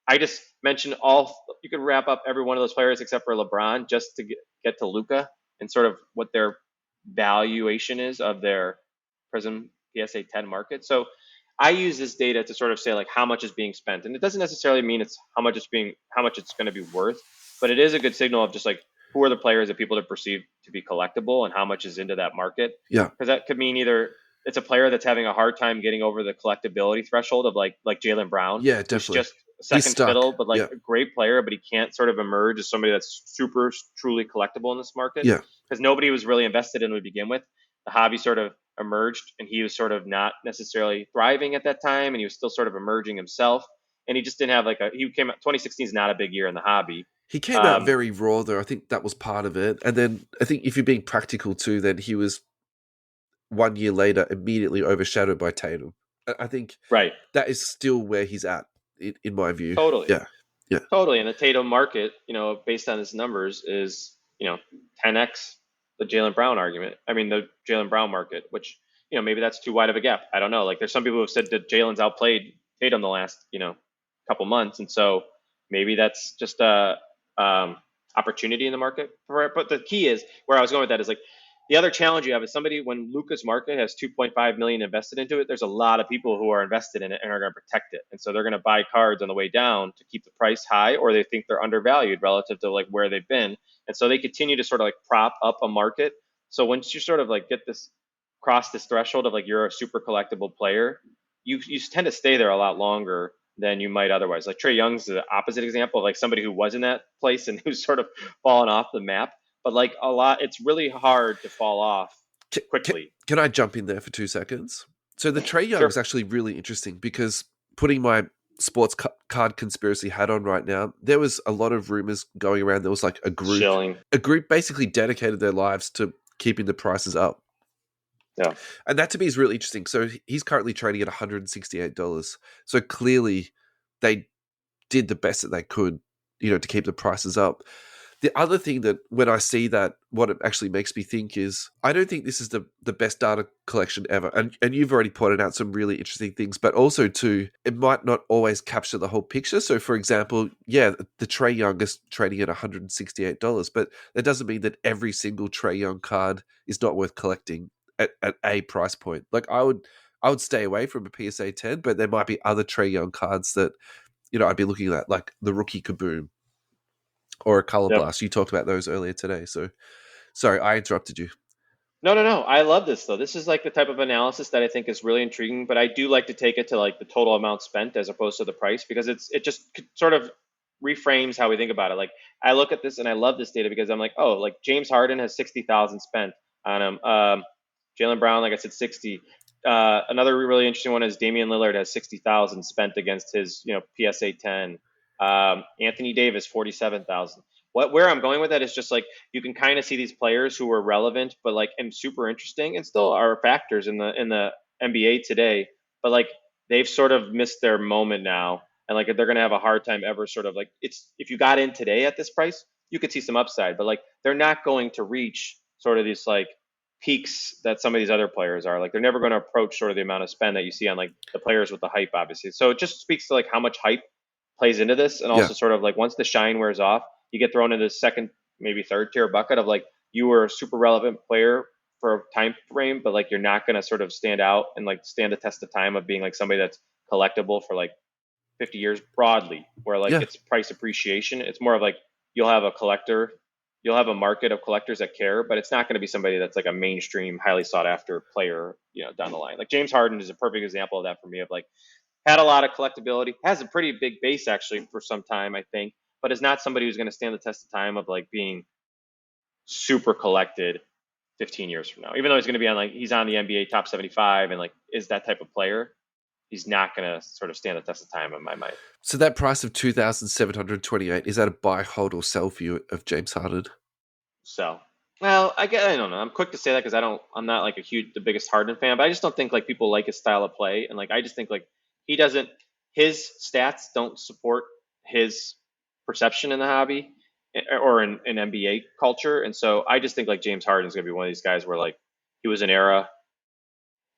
I just mentioned all. You could wrap up every one of those players except for LeBron just to get to Luka and sort of what their valuation is of their Prism PSA 10 market. So I use this data to sort of say like how much is being spent, and it doesn't necessarily mean it's how much it's going to be worth, but it is a good signal of just like who are the players that people have perceived to be collectible and how much is into that market. Yeah. Because that could mean either it's a player that's having a hard time getting over the collectability threshold of like Jaylen Brown, Yeah, who's definitely. just He's second stuck. fiddle, but like Yeah. a great player, but he can't sort of emerge as somebody that's super truly collectible in this market Yeah. because nobody was really invested in him to begin with. The hobby sort of emerged, and he was sort of not necessarily thriving at that time, and he was still sort of emerging himself. And he just didn't have like he came 2016 is not a big year in the hobby. He came out Um, very raw, though. I think that was part of it. And then I think if you're being practical too, then he was 1 year later immediately overshadowed by Tatum. I think right, that is still where he's at, in my view. totally. Yeah. Yeah. Totally. And the Tatum market, based on his numbers, is, 10x the Jaylen Brown argument. I mean, the Jaylen Brown market, which, maybe that's too wide of a gap. I don't know. Like, there's some people who have said that Jaylen's outplayed Tatum the last, couple months. And so maybe that's just a opportunity in the market for it. But the key is where I was going with that is like, the other challenge you have is somebody when Luka's market has 2.5 million invested into it. There's a lot of people who are invested in it and are going to protect it, and so they're going to buy cards on the way down to keep the price high, or they think they're undervalued relative to like where they've been, and so they continue to sort of like prop up a market. So once you sort of like get this cross this threshold of like you're a super collectible player, you tend to stay there a lot longer than you might otherwise. Like Trae Young's the opposite example of like somebody who was in that place and who's sort of fallen off the map. But like a lot, it's really hard to fall off quickly. Can I jump in there for 2 seconds? So the Trae Young Sure. is actually really interesting because putting my sports card conspiracy hat on right now, there was a lot of rumors going around. There was like a Shilling. group basically dedicated their lives to keeping the prices up. Yeah. And that to me is really interesting. So he's currently trading at $168. So clearly they did the best that they could, to keep the prices up. The other thing that when I see that, what it actually makes me think is I don't think this is the best data collection ever. And you've already pointed out some really interesting things, but also too, it might not always capture the whole picture. So for example, yeah, the Trae Young is trading at $168, but that doesn't mean that every single Trae Young card is not worth collecting at a price point. Like I would stay away from a PSA 10, but there might be other Trae Young cards that, I'd be looking at, like the rookie Kaboom or a Color Yep. Blast. You talked about those earlier today. So sorry, I interrupted you. No, no, no. I love this though. This is like the type of analysis that I think is really intriguing, but I do like to take it to like the total amount spent as opposed to the price because it just sort of reframes how we think about it. Like I look at this and I love this data because I'm like, oh, like James Harden has 60,000 spent on him. Jaylen Brown, like I said, 60. Another really interesting one is Damian Lillard has 60,000 spent against his, PSA 10. Anthony Davis, 47,000. Where I'm going with that is just like you can kind of see these players who are relevant, but like and super interesting, and still are factors in the NBA today. But like they've sort of missed their moment now, and like they're gonna have a hard time ever sort of like it's if you got in today at this price, you could see some upside, but like they're not going to reach sort of these like peaks that some of these other players are. Like they're never going to approach sort of the amount of spend that you see on like the players with the hype, obviously. So it just speaks to like how much hype plays into this, and Yeah. also sort of like once the shine wears off, you get thrown into the second, maybe third tier bucket of like you were a super relevant player for a time frame, but like you're not going to sort of stand out and like stand the test of time of being like somebody that's collectible for like 50 years broadly, where like Yeah. it's price appreciation. It's more of like you'll have a collector, you'll have a market of collectors that care, but it's not going to be somebody that's like a mainstream, highly sought after player, down the line. Like James Harden is a perfect example of that for me. Of like had a lot of collectability, has a pretty big base actually for some time, I think, but is not somebody who's going to stand the test of time of like being super collected 15 years from now. Even though he's going to be on like he's on the NBA top 75 and like is that type of player, he's not going to sort of stand the test of time in my mind. So that price of 2,728, is that a buy, hold, or sell for you of James Harden? So, well, I don't know. I'm quick to say that because I'm not like the biggest Harden fan, but I just don't think like people like his style of play, and like I just think like he doesn't, his stats don't support his perception in the hobby or in NBA culture, and so I just think like James Harden is gonna be one of these guys where like he was an era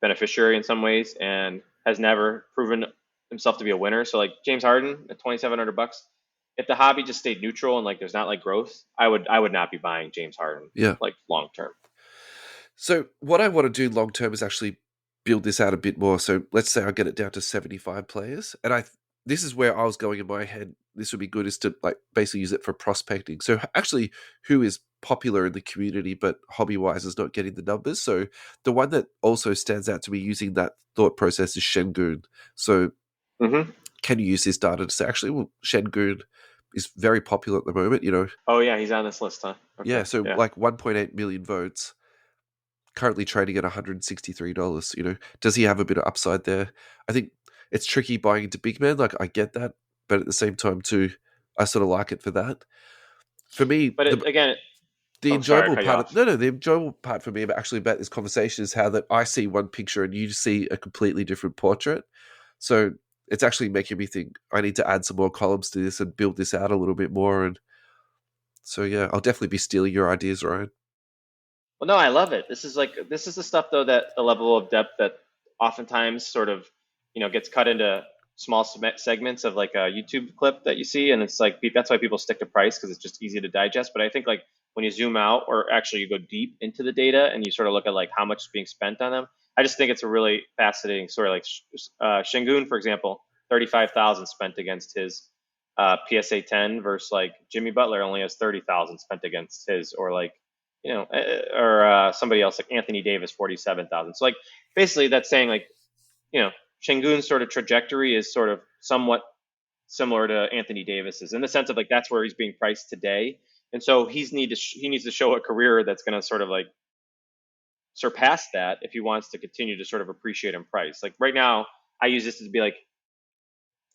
beneficiary in some ways and has never proven himself to be a winner. So like James Harden at $2,700, if the hobby just stayed neutral and like there's not like growth, I would not be buying James Harden Yeah. like long term. So what I want to do long term is actually build this out a bit more. So let's say I get it down to 75 players, and this is where I was going in my head. This would be good is to like basically use it for prospecting. So actually, who is popular in the community but hobby wise is not getting the numbers. So the one that also stands out to me using that thought process is Şengün. So can you use this data to say actually, well, Şengün is very popular at the moment. Oh yeah, he's on this list, huh? Okay. Yeah. So like 1.8 million votes. Currently trading at $163. Does he have a bit of upside there? I think it's tricky buying into big men. Like I get that, but at the same time too, I sort of like it for that. For me, But again, the sorry, I enjoyable cut you part off. the enjoyable part for me actually about this conversation is how that I see one picture and you see a completely different portrait. So it's actually making me think I need to add some more columns to this and build this out a little bit more. And so yeah, I'll definitely be stealing your ideas, Ryan. Well, no, I love it. This is the stuff though that the level of depth that oftentimes sort of gets cut into small segments of like a YouTube clip that you see, and it's like that's why people stick to price because it's just easy to digest. But I think like when you zoom out or actually you go deep into the data and you sort of look at like how much is being spent on them, I just think it's a really fascinating story. Like Şengün, for example, 35,000 spent against his PSA 10 versus like Jimmy Butler only has 30,000 spent against his, or like or somebody else like Anthony Davis, 47,000. So like basically that's saying like, Şengün's sort of trajectory is sort of somewhat similar to Anthony Davis's in the sense of like that's where he's being priced today, and so he needs to show a career that's going to sort of like surpass that if he wants to continue to sort of appreciate in price. Like right now, I use this to be like,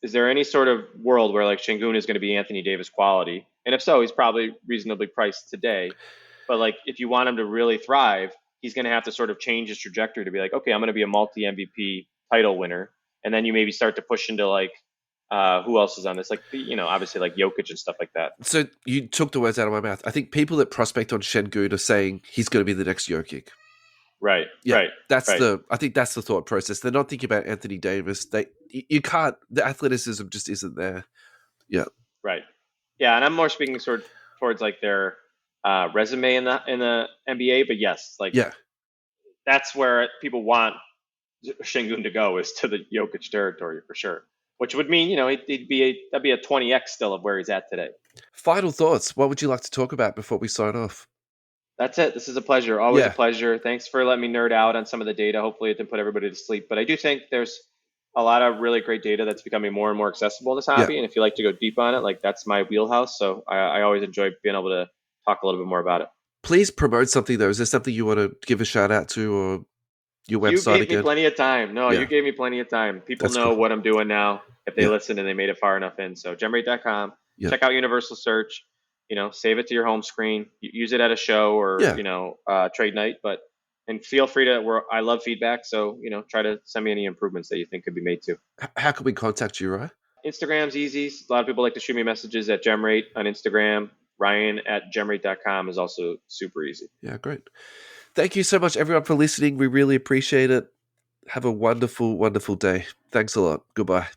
is there any sort of world where like Şengün is going to be Anthony Davis quality? And if so, he's probably reasonably priced today. But like, if you want him to really thrive, he's going to have to sort of change his trajectory to be like, okay, I'm going to be a multi MVP title winner, and then you maybe start to push into like, who else is on this? Like, obviously like Jokic and stuff like that. So you took the words out of my mouth. I think people that prospect on Şengün are saying he's going to be the next Jokic. Right. Yeah, right. I think that's the thought process. They're not thinking about Anthony Davis. You can't. The athleticism just isn't there. Yeah. Right. Yeah, and I'm more speaking towards like their resume in the NBA. But yes, like that's where people want Şengün to go, is to the Jokic territory for sure. Which would mean that'd be a 20x still of where he's at today. Final thoughts. What would you like to talk about before we sign off? That's it. This is a pleasure. Always a pleasure. Thanks for letting me nerd out on some of the data. Hopefully it didn't put everybody to sleep. But I do think there's a lot of really great data that's becoming more and more accessible in this hobby. And if you like to go deep on it, like that's my wheelhouse. So I always enjoy being able to talk a little bit more about it. Please promote something though. Is there something you want to give a shout out to, or your website again? You gave me plenty of time. No, you gave me plenty of time. People that's know what I'm doing now if they listen and they made it far enough in. So gemrate.com. Check out Universal Search. Save it to your home screen. Use it at a show or trade night. And feel free to. I love feedback, so try to send me any improvements that you think could be made too. How can we contact you, Ryan? Instagram's easy. A lot of people like to shoot me messages at Gemrate on Instagram. Ryan at gemrate.com is also super easy. Yeah, great. Thank you so much, everyone, for listening. We really appreciate it. Have a wonderful, wonderful day. Thanks a lot. Goodbye.